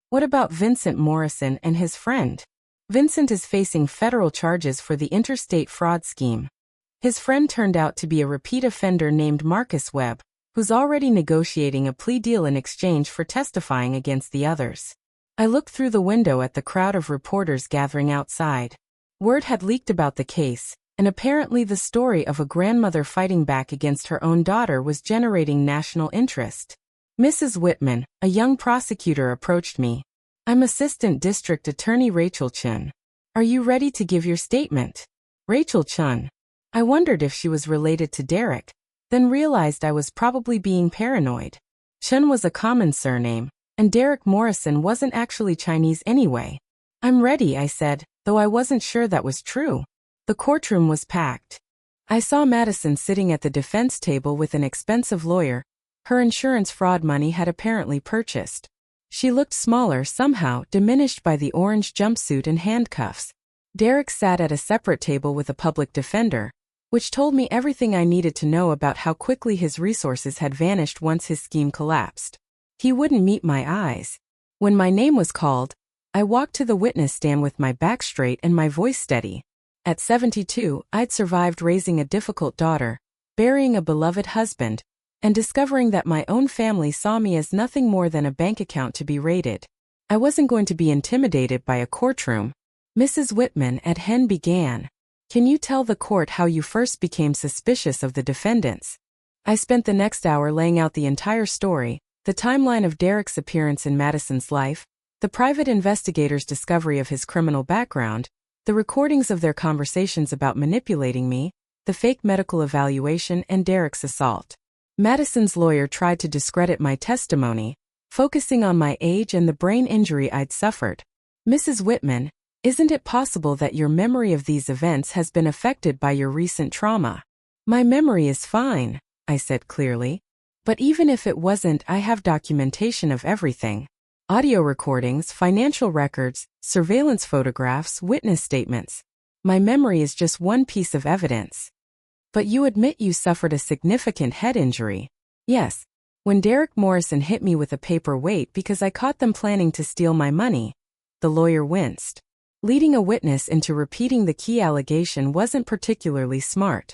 "What about Vincent Morrison and his friend?" "Vincent is facing federal charges for the interstate fraud scheme. His friend turned out to be a repeat offender named Marcus Webb, who's already negotiating a plea deal in exchange for testifying against the others." I looked through the window at the crowd of reporters gathering outside. Word had leaked about the case, and apparently the story of a grandmother fighting back against her own daughter was generating national interest. Mrs. Whitman, a young prosecutor, approached me. "I'm Assistant District Attorney Rachel Chun. Are you ready to give your statement?" Rachel Chun. I wondered if she was related to Derek, then realized I was probably being paranoid. Chun was a common surname, and Derek Morrison wasn't actually Chinese anyway. "I'm ready," I said, though I wasn't sure that was true. The courtroom was packed. I saw Madison sitting at the defense table with an expensive lawyer. Her insurance fraud money had apparently purchased. She looked smaller somehow, diminished by the orange jumpsuit and handcuffs. Derek sat at a separate table with a public defender, which told me everything I needed to know about how quickly his resources had vanished once his scheme collapsed. He wouldn't meet my eyes. When my name was called, I walked to the witness stand with my back straight and my voice steady. At 72, I'd survived raising a difficult daughter, burying a beloved husband, and discovering that my own family saw me as nothing more than a bank account to be raided. I wasn't going to be intimidated by a courtroom. "Mrs. Whitman," Ed Hen began, "can you tell the court how you first became suspicious of the defendants?" I spent the next hour laying out the entire story, the timeline of Derek's appearance in Madison's life, the private investigator's discovery of his criminal background, the recordings of their conversations about manipulating me, the fake medical evaluation, and Derek's assault. Madison's lawyer tried to discredit my testimony, focusing on my age and the brain injury I'd suffered. "Mrs. Whitman, isn't it possible that your memory of these events has been affected by your recent trauma?" "My memory is fine," I said clearly. "But even if it wasn't, I have documentation of everything. Audio recordings, financial records, surveillance photographs, witness statements. My memory is just one piece of evidence." "But you admit you suffered a significant head injury." "Yes. When Derek Morrison hit me with a paperweight because I caught them planning to steal my money." The lawyer winced. Leading a witness into repeating the key allegation wasn't particularly smart.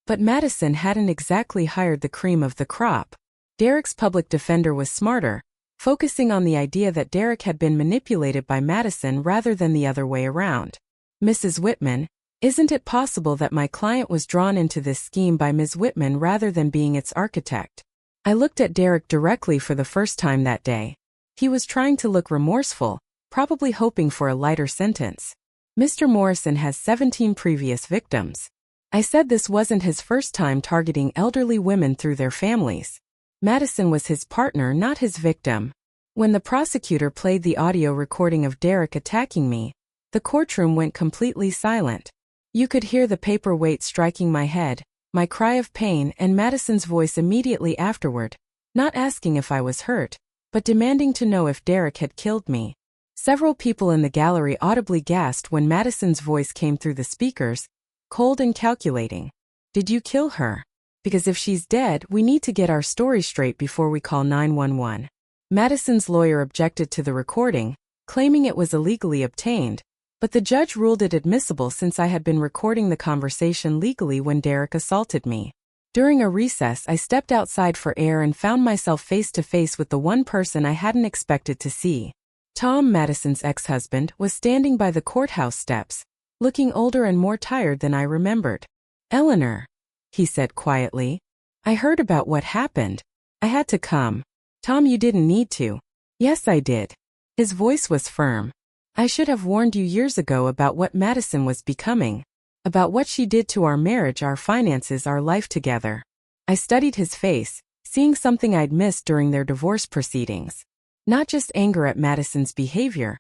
But Madison hadn't exactly hired the cream of the crop. Derek's public defender was smarter, focusing on the idea that Derek had been manipulated by Madison rather than the other way around. "Mrs. Whitman, isn't it possible that my client was drawn into this scheme by Ms. Whitman rather than being its architect?" I looked at Derek directly for the first time that day. He was trying to look remorseful, probably hoping for a lighter sentence. "Mr. Morrison has 17 previous victims." I said this wasn't his first time targeting elderly women through their families. Madison was his partner, not his victim. When the prosecutor played the audio recording of Derek attacking me, the courtroom went completely silent. You could hear the paperweight striking my head, my cry of pain, and Madison's voice immediately afterward, not asking if I was hurt, but demanding to know if Derek had killed me. Several people in the gallery audibly gasped when Madison's voice came through the speakers, cold and calculating. "Did you kill her? Because if she's dead, we need to get our story straight before we call 911. Madison's lawyer objected to the recording, claiming it was illegally obtained, But the judge ruled it admissible since I had been recording the conversation legally when Derek assaulted me. During a recess, I stepped outside for air and found myself face to face with the one person I hadn't expected to see. Tom, Madison's ex-husband, was standing by the courthouse steps, looking older and more tired than I remembered. "Eleanor," he said quietly, "I heard about what happened. I had to come." "Tom, you didn't need to." "Yes, I did." His voice was firm. "I should have warned you years ago about what Madison was becoming. About what she did to our marriage, our finances, our life together." I studied his face, seeing something I'd missed during their divorce proceedings. Not just anger at Madison's behavior,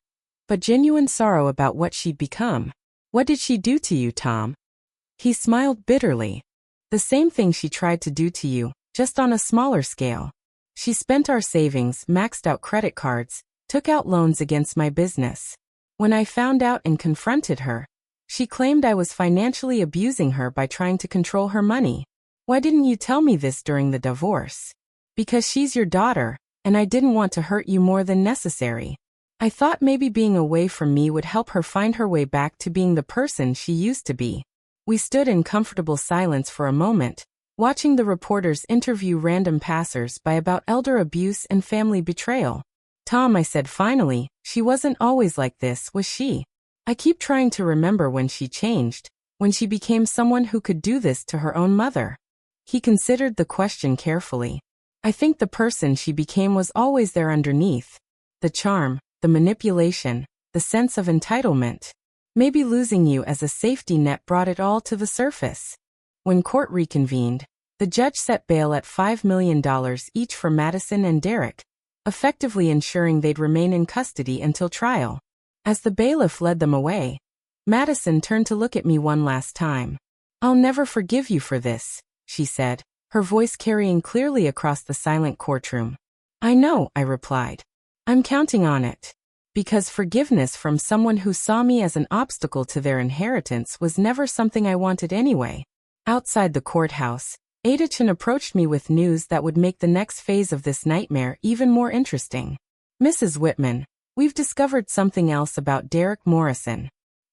but genuine sorrow about what she'd become. "What did she do to you, Tom?" He smiled bitterly. "The same thing she tried to do to you, just on a smaller scale. She spent our savings, maxed out credit cards, took out loans against my business. When I found out and confronted her, she claimed I was financially abusing her by trying to control her money. Why didn't you tell me this during the divorce?" "Because she's your daughter, and I didn't want to hurt you more than necessary. I thought maybe being away from me would help her find her way back to being the person she used to be." We stood in comfortable silence for a moment, watching the reporters interview random passers-by about elder abuse and family betrayal. "Tom," I said finally, "she wasn't always like this, was she? I keep trying to remember when she changed, when she became someone who could do this to her own mother." He considered the question carefully. "I think the person she became was always there underneath. The charm, the manipulation, the sense of entitlement. Maybe losing you as a safety net brought it all to the surface." When court reconvened, the judge set bail at $5 million each for Madison and Derek, effectively ensuring they'd remain in custody until trial. As the bailiff led them away, Madison turned to look at me one last time. "I'll never forgive you for this," she said, her voice carrying clearly across the silent courtroom. "I know," I replied. "I'm counting on it." Because forgiveness from someone who saw me as an obstacle to their inheritance was never something I wanted anyway. Outside the courthouse, Adachin approached me with news that would make the next phase of this nightmare even more interesting. "Mrs. Whitman, we've discovered something else about Derek Morrison.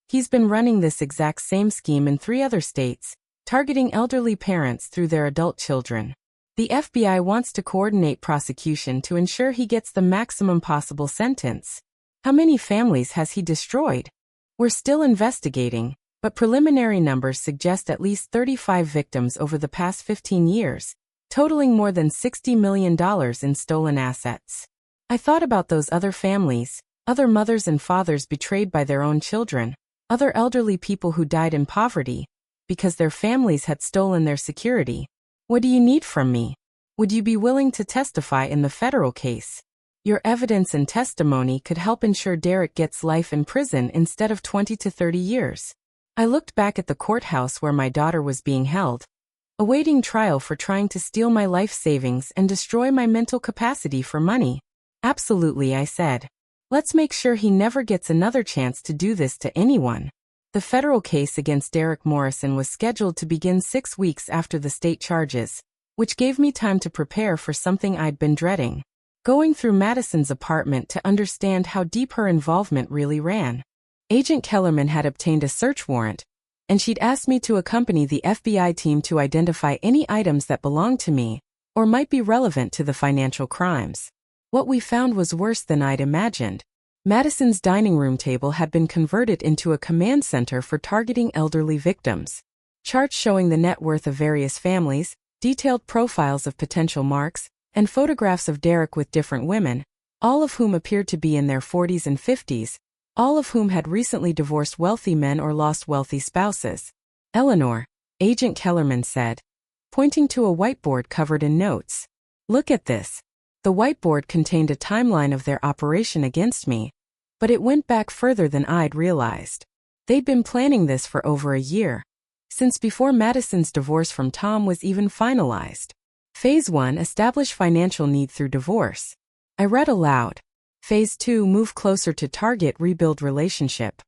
He's been running this exact same scheme in 3 other states, targeting elderly parents through their adult children. The FBI wants to coordinate prosecution to ensure he gets the maximum possible sentence." "How many families has he destroyed?" "We're still investigating, but preliminary numbers suggest at least 35 victims over the past 15 years, totaling more than $60 million in stolen assets." I thought about those other families, other mothers and fathers betrayed by their own children, other elderly people who died in poverty because their families had stolen their security. "What do you need from me? Would you be willing to testify in the federal case? Your evidence and testimony could help ensure Derek gets life in prison instead of 20 to 30 years. I looked back at the courthouse where my daughter was being held, awaiting trial for trying to steal my life savings and destroy my mental capacity for money. "Absolutely," I said. "Let's make sure he never gets another chance to do this to anyone." The federal case against Derek Morrison was scheduled to begin 6 weeks after the state charges, which gave me time to prepare for something I'd been dreading. Going through Madison's apartment to understand how deep her involvement really ran. Agent Kellerman had obtained a search warrant, and she'd asked me to accompany the FBI team to identify any items that belonged to me, or might be relevant to the financial crimes. What we found was worse than I'd imagined. Madison's dining room table had been converted into a command center for targeting elderly victims. Charts showing the net worth of various families, detailed profiles of potential marks, and photographs of Derek with different women, all of whom appeared to be in their 40s and 50s, all of whom had recently divorced wealthy men or lost wealthy spouses. "Eleanor," Agent Kellerman said, pointing to a whiteboard covered in notes. "Look at this." The whiteboard contained a timeline of their operation against me, but it went back further than I'd realized. They'd been planning this for over a year, since before Madison's divorce from Tom was even finalized. Phase 1, establish financial need through divorce. I read aloud. Phase 2, move closer to target, rebuild relationship.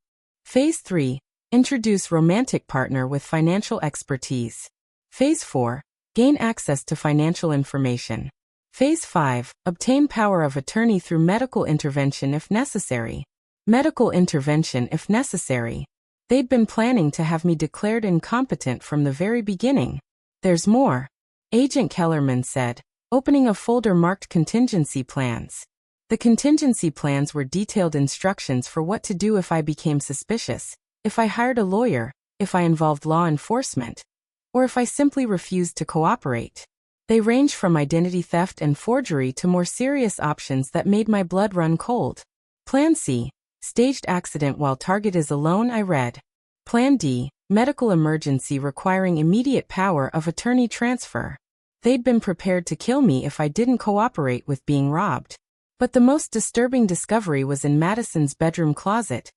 Phase 3, introduce romantic partner with financial expertise. Phase 4, gain access to financial information. Phase 5, obtain power of attorney through medical intervention if necessary. Medical intervention if necessary. They'd been planning to have me declared incompetent from the very beginning. There's more. Agent Kellerman said, opening a folder marked contingency plans. The contingency plans were detailed instructions for what to do if I became suspicious, if I hired a lawyer, if I involved law enforcement, or if I simply refused to cooperate. They range from identity theft and forgery to more serious options that made my blood run cold. Plan C, staged accident while target is alone, I read. Plan D, medical emergency requiring immediate power of attorney transfer. They'd been prepared to kill me if I didn't cooperate with being robbed. But the most disturbing discovery was in Madison's bedroom closet.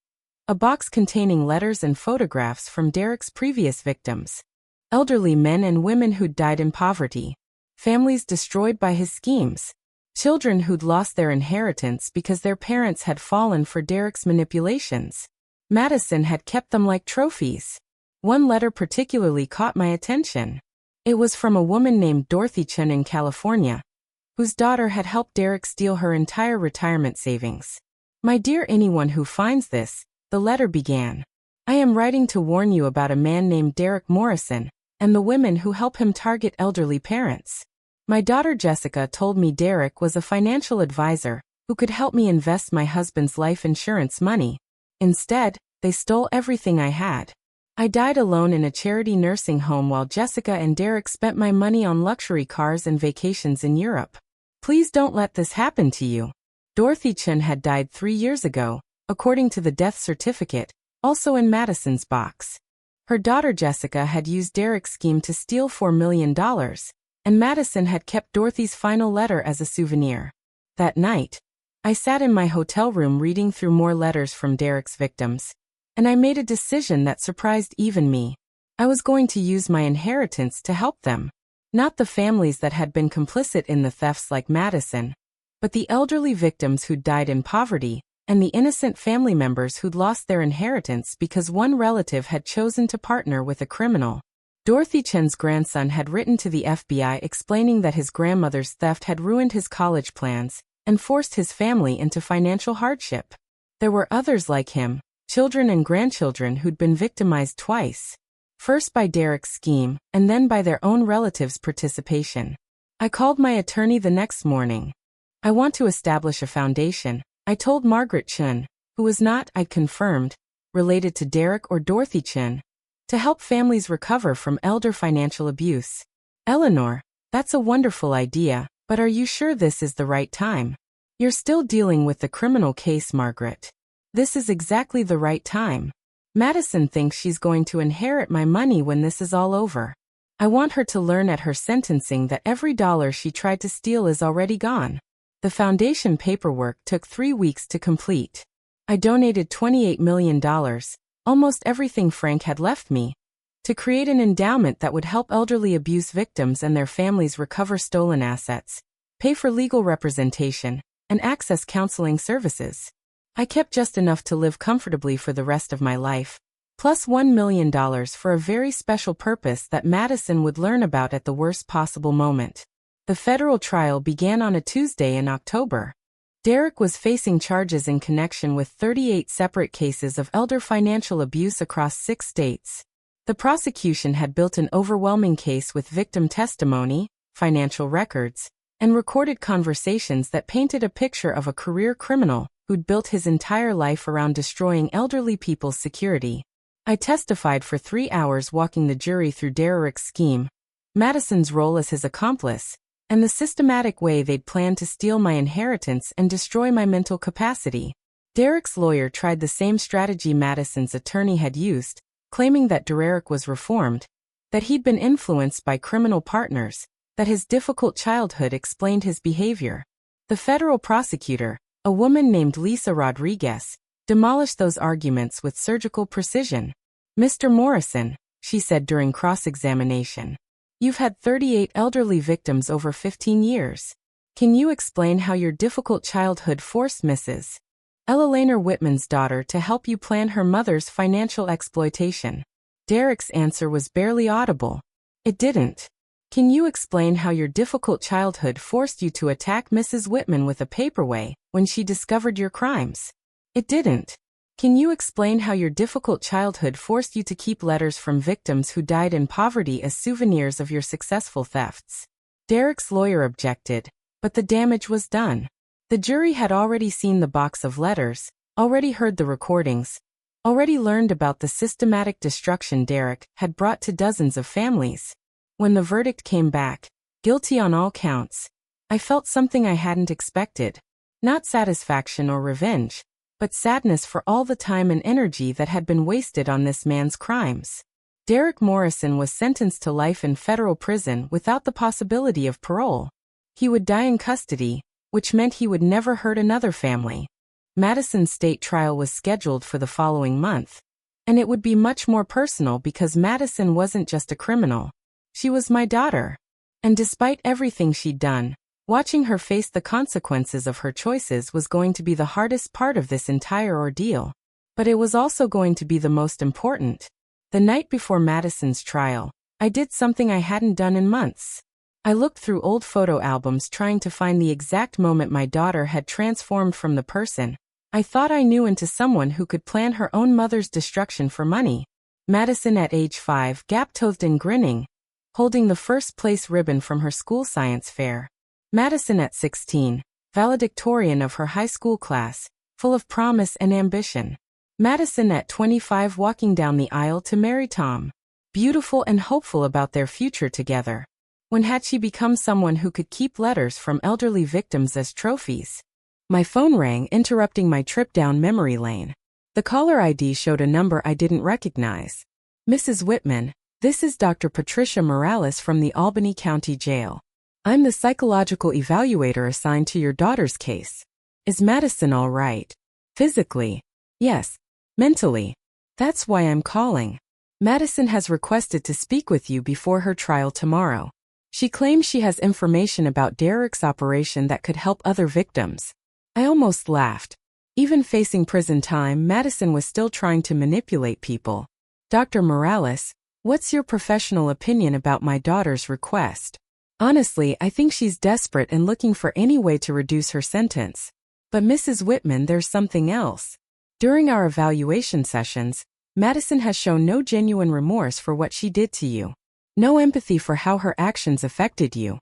A box containing letters and photographs from Derek's previous victims. Elderly men and women who'd died in poverty. Families destroyed by his schemes. Children who'd lost their inheritance because their parents had fallen for Derek's manipulations. Madison had kept them like trophies. One letter particularly caught my attention. It was from a woman named Dorothy Chun in California, whose daughter had helped Derek steal her entire retirement savings. My dear anyone who finds this, the letter began. I am writing to warn you about a man named Derek Morrison, and the women who help him target elderly parents. My daughter Jessica told me Derek was a financial advisor who could help me invest my husband's life insurance money. Instead, they stole everything I had. I died alone in a charity nursing home while Jessica and Derek spent my money on luxury cars and vacations in Europe. Please don't let this happen to you. Dorothy Chun had died 3 years ago, according to the death certificate, also in Madison's box. Her daughter Jessica had used Derek's scheme to steal $4 million, and Madison had kept Dorothy's final letter as a souvenir. That night, I sat in my hotel room reading through more letters from Derek's victims, and I made a decision that surprised even me. I was going to use my inheritance to help them. Not the families that had been complicit in the thefts like Madison, but the elderly victims who'd died in poverty, and the innocent family members who'd lost their inheritance because one relative had chosen to partner with a criminal. Dorothy Chun's grandson had written to the FBI explaining that his grandmother's theft had ruined his college plans and forced his family into financial hardship. There were others like him, children and grandchildren who'd been victimized twice. First by Derek's scheme, and then by their own relatives' participation. I called my attorney the next morning. I want to establish a foundation, I told Margaret Chun, who was not, I confirmed, related to Derek or Dorothy Chun, to help families recover from elder financial abuse. Eleanor, that's a wonderful idea, but are you sure this is the right time? You're still dealing with the criminal case, Margaret. This is exactly the right time. Madison thinks she's going to inherit my money when this is all over. I want her to learn at her sentencing that every dollar she tried to steal is already gone. The foundation paperwork took 3 weeks to complete. I donated $28 million, almost everything Frank had left me, to create an endowment that would help elderly abuse victims and their families recover stolen assets, pay for legal representation, and access counseling services. I kept just enough to live comfortably for the rest of my life, plus $1 million for a very special purpose that Madison would learn about at the worst possible moment. The federal trial began on a Tuesday in October. Derek was facing charges in connection with 38 separate cases of elder financial abuse across 6 states. The prosecution had built an overwhelming case with victim testimony, financial records, and recorded conversations that painted a picture of a career criminal who'd built his entire life around destroying elderly people's security. I testified for 3 hours walking the jury through Derek's scheme, Madison's role as his accomplice, and the systematic way they'd planned to steal my inheritance and destroy my mental capacity. Derek's lawyer tried the same strategy Madison's attorney had used, claiming that Derek was reformed, that he'd been influenced by criminal partners, that his difficult childhood explained his behavior. The federal prosecutor, a woman named Lisa Rodriguez, demolished those arguments with surgical precision. Mr. Morrison, she said during cross-examination, you've had 38 elderly victims over 15 years. Can you explain how your difficult childhood forced Mrs. Ella Laner Whitman's daughter to help you plan her mother's financial exploitation? Derek's answer was barely audible. It didn't. Can you explain how your difficult childhood forced you to attack Mrs. Whitman with a paperweight when she discovered your crimes? It didn't. Can you explain how your difficult childhood forced you to keep letters from victims who died in poverty as souvenirs of your successful thefts? Derek's lawyer objected, but the damage was done. The jury had already seen the box of letters, already heard the recordings, already learned about the systematic destruction Derek had brought to dozens of families. When the verdict came back, guilty on all counts, I felt something I hadn't expected. Not satisfaction or revenge, but sadness for all the time and energy that had been wasted on this man's crimes. Derek Morrison was sentenced to life in federal prison without the possibility of parole. He would die in custody, which meant he would never hurt another family. Madison's state trial was scheduled for the following month, and it would be much more personal because Madison wasn't just a criminal. She was my daughter. And despite everything she'd done, watching her face the consequences of her choices was going to be the hardest part of this entire ordeal. But it was also going to be the most important. The night before Madison's trial, I did something I hadn't done in months. I looked through old photo albums trying to find the exact moment my daughter had transformed from the person I thought I knew into someone who could plan her own mother's destruction for money. Madison at age 5, gap-toothed and grinning, holding the first-place ribbon from her school science fair. Madison at 16, valedictorian of her high school class, full of promise and ambition. Madison at 25 walking down the aisle to marry Tom, beautiful and hopeful about their future together. When had she become someone who could keep letters from elderly victims as trophies? My phone rang, interrupting my trip down memory lane. The caller ID showed a number I didn't recognize. Mrs. Whitman, this is Dr. Patricia Morales from the Albany County Jail. I'm the psychological evaluator assigned to your daughter's case. Is Madison all right? Physically? Yes. Mentally? That's why I'm calling. Madison has requested to speak with you before her trial tomorrow. She claims she has information about Derek's operation that could help other victims. I almost laughed. Even facing prison time, Madison was still trying to manipulate people. Dr. Morales, what's your professional opinion about my daughter's request? Honestly, I think she's desperate and looking for any way to reduce her sentence. But Mrs. Whitman, there's something else. During our evaluation sessions, Madison has shown no genuine remorse for what she did to you. No empathy for how her actions affected you.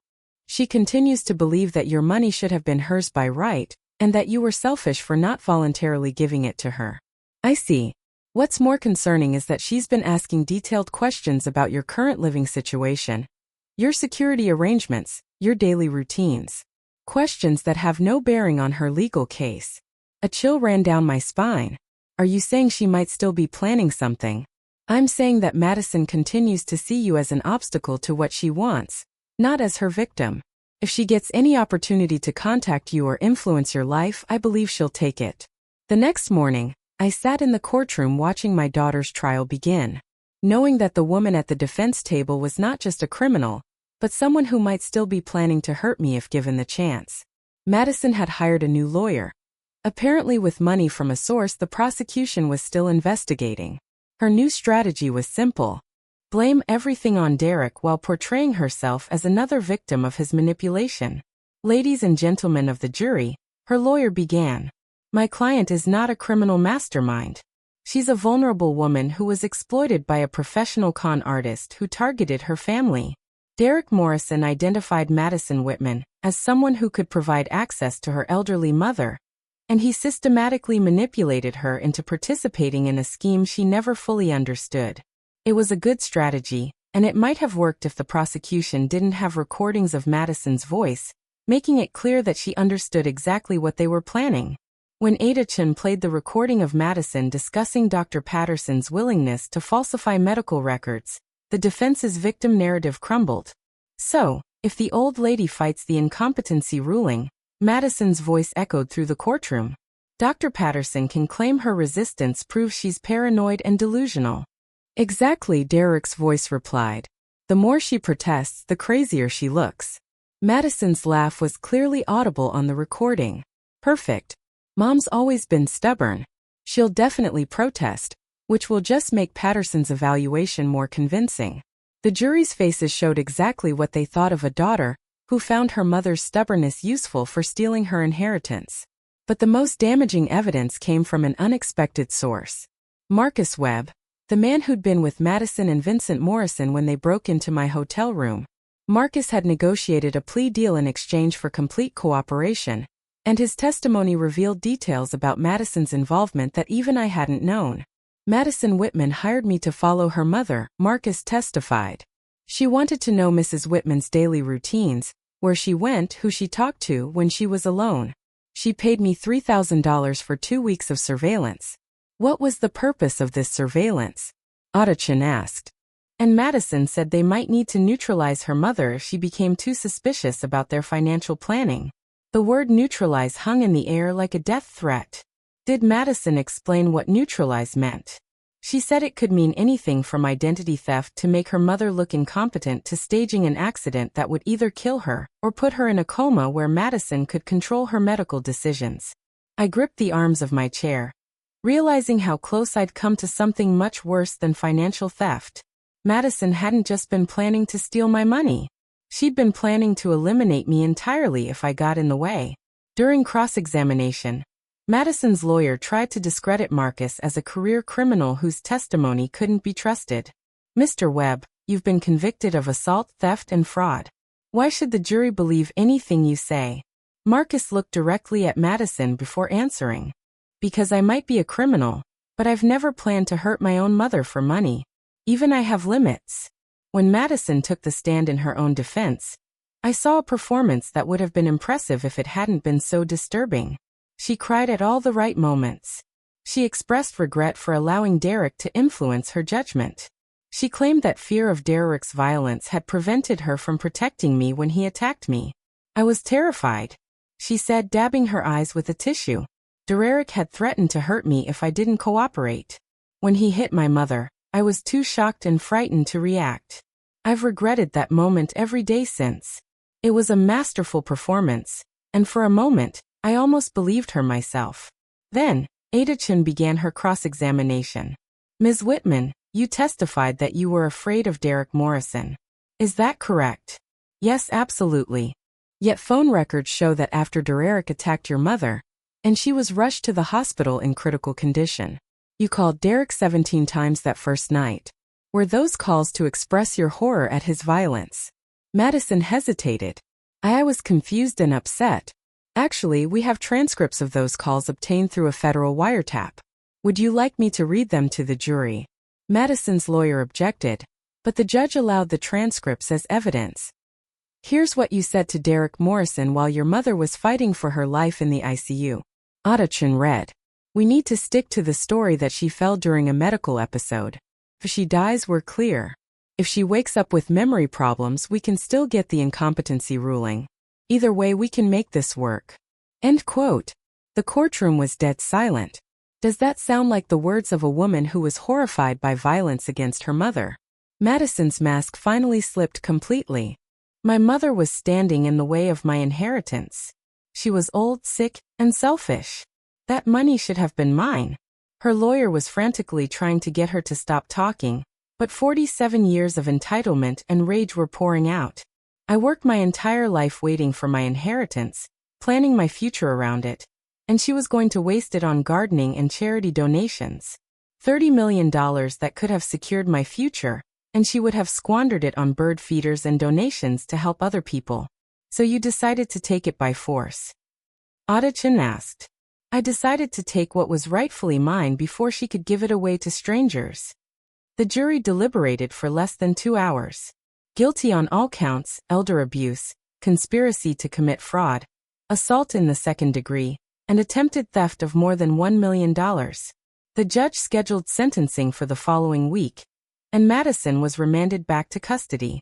She continues to believe that your money should have been hers by right, and that you were selfish for not voluntarily giving it to her. I see. What's more concerning is that she's been asking detailed questions about your current living situation, your security arrangements, your daily routines. Questions that have no bearing on her legal case. A chill ran down my spine. Are you saying she might still be planning something? I'm saying that Madison continues to see you as an obstacle to what she wants, not as her victim. If she gets any opportunity to contact you or influence your life, I believe she'll take it. The next morning, I sat in the courtroom watching my daughter's trial begin, knowing that the woman at the defense table was not just a criminal, but someone who might still be planning to hurt me if given the chance. Madison had hired a new lawyer. Apparently with money from a source the prosecution was still investigating. Her new strategy was simple. Blame everything on Derek while portraying herself as another victim of his manipulation. Ladies and gentlemen of the jury, her lawyer began. My client is not a criminal mastermind. She's a vulnerable woman who was exploited by a professional con artist who targeted her family. Derek Morrison identified Madison Whitman as someone who could provide access to her elderly mother, and he systematically manipulated her into participating in a scheme she never fully understood. It was a good strategy, and it might have worked if the prosecution didn't have recordings of Madison's voice, making it clear that she understood exactly what they were planning. When Ada Chen played the recording of Madison discussing Dr. Patterson's willingness to falsify medical records, the defense's victim narrative crumbled. So, if the old lady fights the incompetency ruling, Madison's voice echoed through the courtroom. Dr. Patterson can claim her resistance proves she's paranoid and delusional. Exactly, Derek's voice replied. The more she protests, the crazier she looks. Madison's laugh was clearly audible on the recording. Perfect. Mom's always been stubborn. She'll definitely protest, which will just make Patterson's evaluation more convincing. The jury's faces showed exactly what they thought of a daughter who found her mother's stubbornness useful for stealing her inheritance. But the most damaging evidence came from an unexpected source. Marcus Webb, the man who'd been with Madison and Vincent Morrison when they broke into my hotel room. Marcus had negotiated a plea deal in exchange for complete cooperation, and his testimony revealed details about Madison's involvement that even I hadn't known. Madison Whitman hired me to follow her mother, Marcus testified. She wanted to know Mrs. Whitman's daily routines, where she went, who she talked to when she was alone. She paid me $3,000 for 2 weeks of surveillance. What was the purpose of this surveillance? Otachin asked. And Madison said they might need to neutralize her mother if she became too suspicious about their financial planning. The word neutralize hung in the air like a death threat. Did Madison explain what neutralize meant? She said it could mean anything from identity theft to make her mother look incompetent to staging an accident that would either kill her or put her in a coma where Madison could control her medical decisions. I gripped the arms of my chair, realizing how close I'd come to something much worse than financial theft. Madison hadn't just been planning to steal my money. She'd been planning to eliminate me entirely if I got in the way. During cross-examination, Madison's lawyer tried to discredit Marcus as a career criminal whose testimony couldn't be trusted. Mr. Webb, you've been convicted of assault, theft, and fraud. Why should the jury believe anything you say? Marcus looked directly at Madison before answering. Because I might be a criminal, but I've never planned to hurt my own mother for money. Even I have limits. When Madison took the stand in her own defense, I saw a performance that would have been impressive if it hadn't been so disturbing. She cried at all the right moments. She expressed regret for allowing Derek to influence her judgment. She claimed that fear of Derek's violence had prevented her from protecting me when he attacked me. I was terrified, she said, dabbing her eyes with a tissue. Derek had threatened to hurt me if I didn't cooperate. When he hit my mother, I was too shocked and frightened to react. I've regretted that moment every day since. It was a masterful performance, and for a moment, I almost believed her myself. Then, Otachin began her cross-examination. Ms. Whitman, you testified that you were afraid of Derek Morrison. Is that correct? Yes, absolutely. Yet phone records show that after Derek attacked your mother, and she was rushed to the hospital in critical condition, you called Derek 17 times that first night. Were those calls to express your horror at his violence? Madison hesitated. I was confused and upset. Actually, we have transcripts of those calls obtained through a federal wiretap. Would you like me to read them to the jury? Madison's lawyer objected, but the judge allowed the transcripts as evidence. Here's what you said to Derek Morrison while your mother was fighting for her life in the ICU. Otachin read. We need to stick to the story that she fell during a medical episode. If she dies, we're clear. If she wakes up with memory problems, we can still get the incompetency ruling. Either way, we can make this work. End quote. The courtroom was dead silent. Does that sound like the words of a woman who was horrified by violence against her mother? Madison's mask finally slipped completely. My mother was standing in the way of my inheritance. She was old, sick, and selfish. That money should have been mine. Her lawyer was frantically trying to get her to stop talking, but 47 years of entitlement and rage were pouring out. I worked my entire life waiting for my inheritance, planning my future around it, and she was going to waste it on gardening and charity donations. $30 million that could have secured my future, and she would have squandered it on bird feeders and donations to help other people. So you decided to take it by force? Otachin asked. I decided to take what was rightfully mine before she could give it away to strangers. The jury deliberated for less than 2 hours. Guilty on all counts: elder abuse, conspiracy to commit fraud, assault in the second degree, and attempted theft of more than $1 million. The judge scheduled sentencing for the following week, and Madison was remanded back to custody.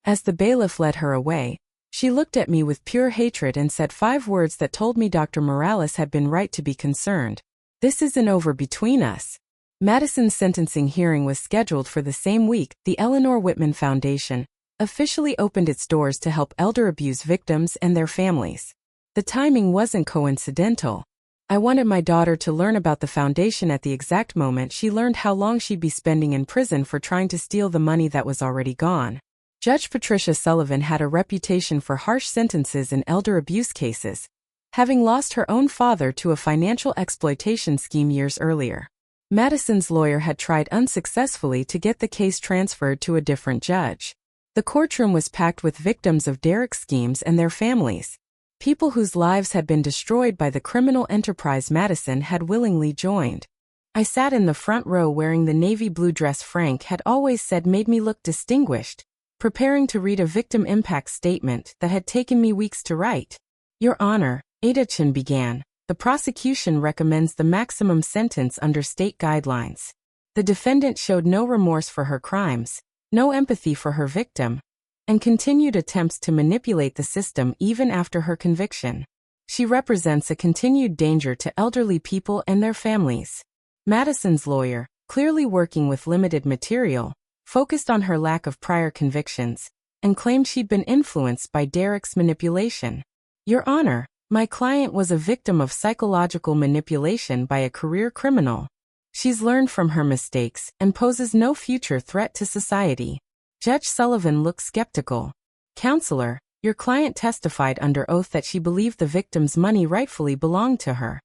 As the bailiff led her away, she looked at me with pure hatred and said 5 words that told me Dr. Morales had been right to be concerned. This isn't over between us. Madison's sentencing hearing was scheduled for the same week. The Eleanor Whitman Foundation officially opened its doors to help elder abuse victims and their families. The timing wasn't coincidental. I wanted my daughter to learn about the foundation at the exact moment she learned how long she'd be spending in prison for trying to steal the money that was already gone. Judge Patricia Sullivan had a reputation for harsh sentences in elder abuse cases, having lost her own father to a financial exploitation scheme years earlier. Madison's lawyer had tried unsuccessfully to get the case transferred to a different judge. The courtroom was packed with victims of Derek's schemes and their families. People whose lives had been destroyed by the criminal enterprise Madison had willingly joined. I sat in the front row wearing the navy blue dress Frank had always said made me look distinguished, preparing to read a victim impact statement that had taken me weeks to write. Your Honor, Adachin began, the prosecution recommends the maximum sentence under state guidelines. The defendant showed no remorse for her crimes, no empathy for her victim, and continued attempts to manipulate the system even after her conviction. She represents a continued danger to elderly people and their families. Madison's lawyer, clearly working with limited material, focused on her lack of prior convictions, and claimed she'd been influenced by Derek's manipulation. Your Honor, my client was a victim of psychological manipulation by a career criminal. She's learned from her mistakes and poses no future threat to society. Judge Sullivan looked skeptical. Counselor, your client testified under oath that she believed the victim's money rightfully belonged to her.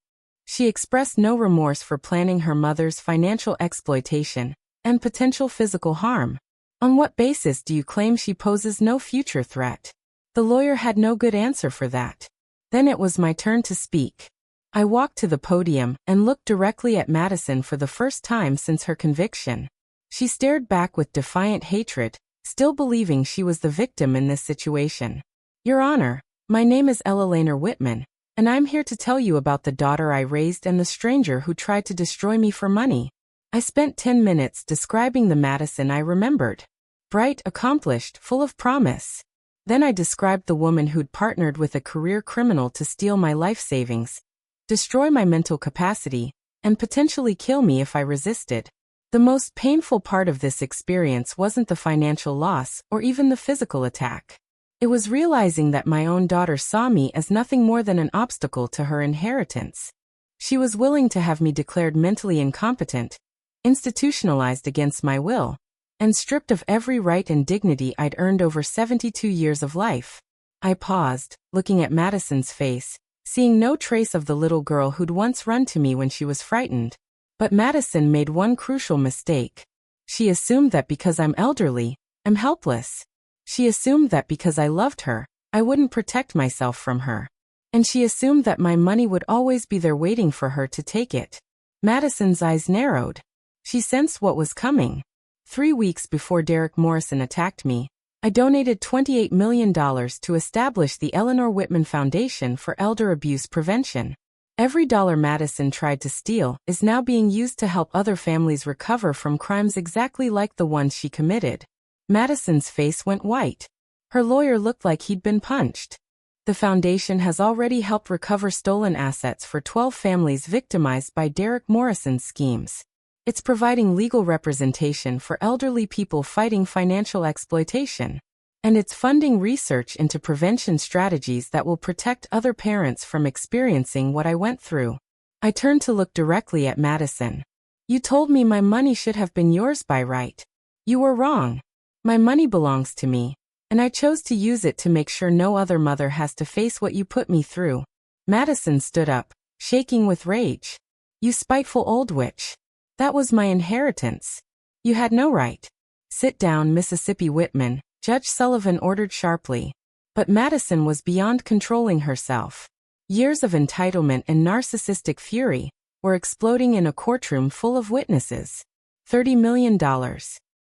She expressed no remorse for planning her mother's financial exploitation and potential physical harm. On what basis do you claim she poses no future threat? The lawyer had no good answer for that. Then it was my turn to speak. I walked to the podium and looked directly at Madison for the first time since her conviction. She stared back with defiant hatred, still believing she was the victim in this situation. Your Honor, my name is Ella Laner Whitman, and I'm here to tell you about the daughter I raised and the stranger who tried to destroy me for money. I spent 10 minutes describing the Madison I remembered. Bright, accomplished, full of promise. Then I described the woman who'd partnered with a career criminal to steal my life savings, destroy my mental capacity, and potentially kill me if I resisted. The most painful part of this experience wasn't the financial loss or even the physical attack. It was realizing that my own daughter saw me as nothing more than an obstacle to her inheritance. She was willing to have me declared mentally incompetent, institutionalized against my will, and stripped of every right and dignity I'd earned over 72 years of life. I paused, looking at Madison's face, seeing no trace of the little girl who'd once run to me when she was frightened. But Madison made one crucial mistake. She assumed that because I'm elderly, I'm helpless. She assumed that because I loved her, I wouldn't protect myself from her. And she assumed that my money would always be there waiting for her to take it. Madison's eyes narrowed. She sensed what was coming. 3 weeks before Derek Morrison attacked me, I donated $28 million to establish the Eleanor Whitman Foundation for Elder Abuse Prevention. Every dollar Madison tried to steal is now being used to help other families recover from crimes exactly like the ones she committed. Madison's face went white. Her lawyer looked like he'd been punched. The foundation has already helped recover stolen assets for 12 families victimized by Derek Morrison's schemes. It's providing legal representation for elderly people fighting financial exploitation. And it's funding research into prevention strategies that will protect other parents from experiencing what I went through. I turned to look directly at Madison. You told me my money should have been yours by right. You were wrong. My money belongs to me, and I chose to use it to make sure no other mother has to face what you put me through. Madison stood up, shaking with rage. You spiteful old witch. That was my inheritance. You had no right. Sit down, Mississippi Whitman, Judge Sullivan ordered sharply. But Madison was beyond controlling herself. Years of entitlement and narcissistic fury were exploding in a courtroom full of witnesses. $30 million.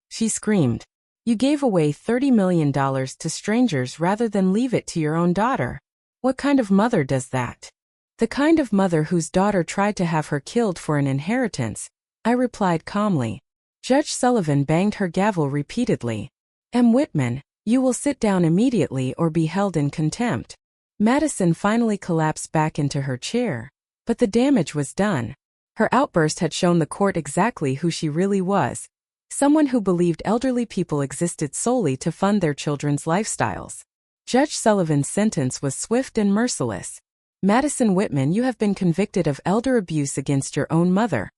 She screamed. You gave away $30 million to strangers rather than leave it to your own daughter. What kind of mother does that? The kind of mother whose daughter tried to have her killed for an inheritance, I replied calmly. Judge Sullivan banged her gavel repeatedly. M. Whitman, you will sit down immediately or be held in contempt. Madison finally collapsed back into her chair. But the damage was done. Her outburst had shown the court exactly who she really was. Someone who believed elderly people existed solely to fund their children's lifestyles. Judge Sullivan's sentence was swift and merciless. Madison Whitman, you have been convicted of elder abuse against your own mother.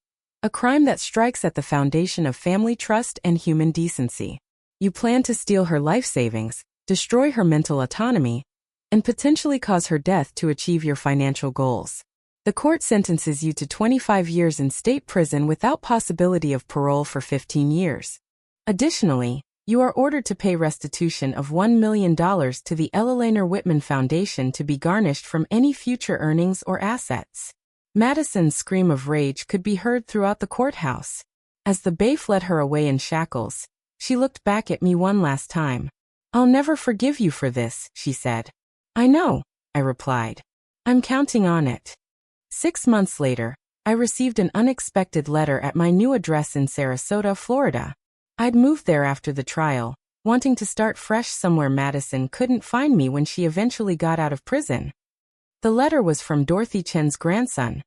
A crime that strikes at the foundation of family trust and human decency. You plan to steal her life savings, destroy her mental autonomy, and potentially cause her death to achieve your financial goals. The court sentences you to 25 years in state prison without possibility of parole for 15 years. Additionally, you are ordered to pay restitution of $1 million to the Eleanor Whitman Foundation to be garnished from any future earnings or assets. Madison's scream of rage could be heard throughout the courthouse. As the bailiff led her away in shackles, she looked back at me one last time. "I'll never forgive you for this," she said. "I know," I replied. "I'm counting on it." 6 months later, I received an unexpected letter at my new address in Sarasota, Florida. I'd moved there after the trial, wanting to start fresh somewhere. Madison couldn't find me when she eventually got out of prison. The letter was from Dorothy Chen's grandson,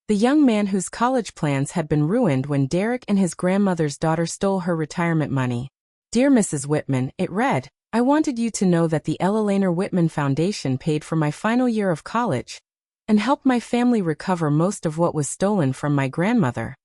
the young man whose college plans had been ruined when Derek and his grandmother's daughter stole her retirement money. "Dear Mrs. Whitman," it read, "I wanted you to know that the Eleanor Whitman Foundation paid for my final year of college and helped my family recover most of what was stolen from my grandmother.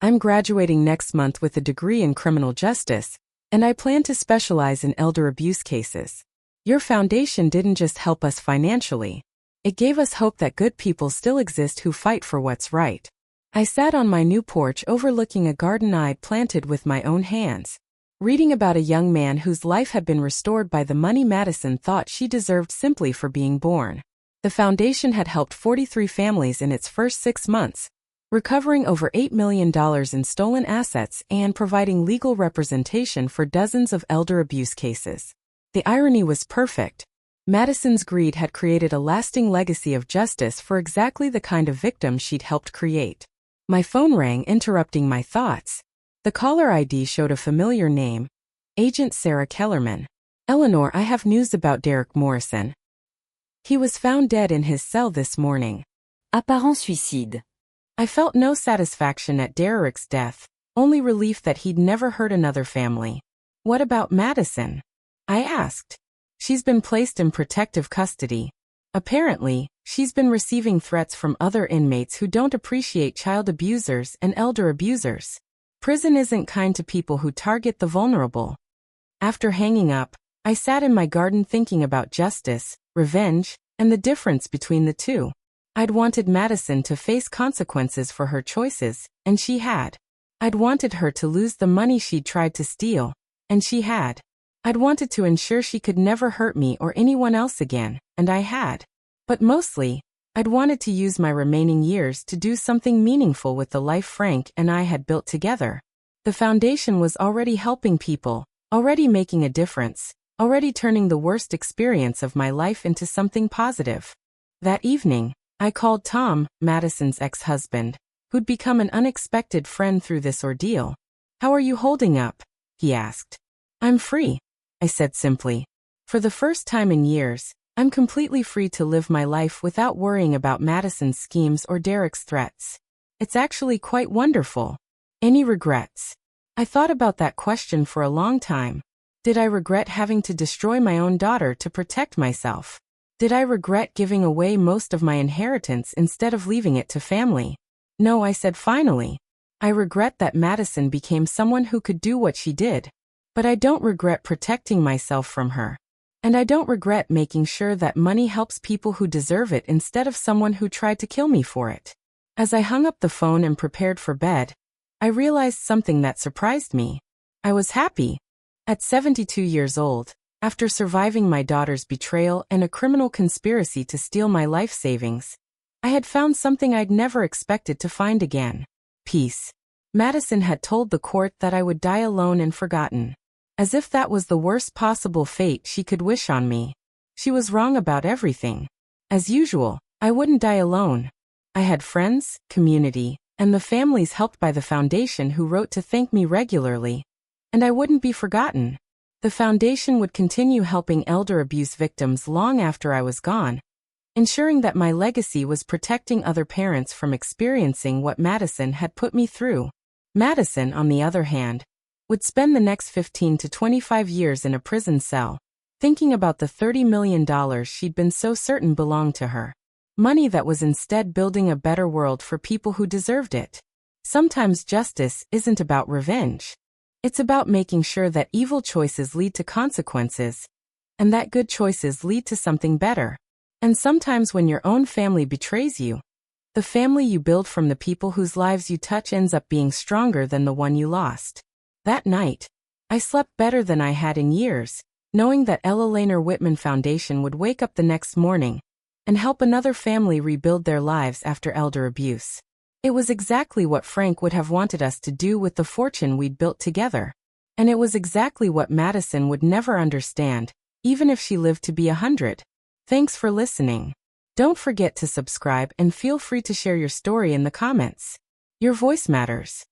I'm graduating next month with a degree in criminal justice, and I plan to specialize in elder abuse cases. Your foundation didn't just help us financially. It gave us hope that good people still exist who fight for what's right." I sat on my new porch overlooking a garden I'd planted with my own hands, reading about a young man whose life had been restored by the money Madison thought she deserved simply for being born. The foundation had helped 43 families in its first 6 months, recovering over $8 million in stolen assets and providing legal representation for dozens of elder abuse cases. The irony was perfect. Madison's greed had created a lasting legacy of justice for exactly the kind of victim she'd helped create. My phone rang, interrupting my thoughts. The caller ID showed a familiar name, Agent Sarah Kellerman. "Eleanor, I have news about Derek Morrison. He was found dead in his cell this morning. Apparent suicide." I felt no satisfaction at Derek's death, only relief that he'd never hurt another family. "What about Madison?" I asked. "She's been placed in protective custody. Apparently, she's been receiving threats from other inmates who don't appreciate child abusers and elder abusers. Prison isn't kind to people who target the vulnerable." After hanging up, I sat in my garden thinking about justice, revenge, and the difference between the two. I'd wanted Madison to face consequences for her choices, and she had. I'd wanted her to lose the money she'd tried to steal, and she had. I'd wanted to ensure she could never hurt me or anyone else again, and I had. But mostly, I'd wanted to use my remaining years to do something meaningful with the life Frank and I had built together. The foundation was already helping people, already making a difference, already turning the worst experience of my life into something positive. That evening, I called Tom, Madison's ex-husband, who'd become an unexpected friend through this ordeal. "How are you holding up?" he asked. "I'm free," I said simply. "For the first time in years, I'm completely free to live my life without worrying about Madison's schemes or Derek's threats. It's actually quite wonderful." "Any regrets?" I thought about that question for a long time. Did I regret having to destroy my own daughter to protect myself? Did I regret giving away most of my inheritance instead of leaving it to family? "No," I said finally. "I regret that Madison became someone who could do what she did. But I don't regret protecting myself from her. And I don't regret making sure that money helps people who deserve it instead of someone who tried to kill me for it." As I hung up the phone and prepared for bed, I realized something that surprised me. I was happy. At 72 years old, after surviving my daughter's betrayal and a criminal conspiracy to steal my life savings, I had found something I'd never expected to find again: peace. Madison had told the court that I would die alone and forgotten. As if that was the worst possible fate she could wish on me. She was wrong about everything. As usual, I wouldn't die alone. I had friends, community, and the families helped by the foundation who wrote to thank me regularly. And I wouldn't be forgotten. The foundation would continue helping elder abuse victims long after I was gone, ensuring that my legacy was protecting other parents from experiencing what Madison had put me through. Madison, on the other hand, would spend the next 15 to 25 years in a prison cell, thinking about the $30 million she'd been so certain belonged to her. Money that was instead building a better world for people who deserved it. Sometimes justice isn't about revenge. It's about making sure that evil choices lead to consequences, and that good choices lead to something better. And sometimes when your own family betrays you, the family you build from the people whose lives you touch ends up being stronger than the one you lost. That night, I slept better than I had in years, knowing that Ella Laner Whitman Foundation would wake up the next morning and help another family rebuild their lives after elder abuse. It was exactly what Frank would have wanted us to do with the fortune we'd built together. And it was exactly what Madison would never understand, even if she lived to be 100. Thanks for listening. Don't forget to subscribe and feel free to share your story in the comments. Your voice matters.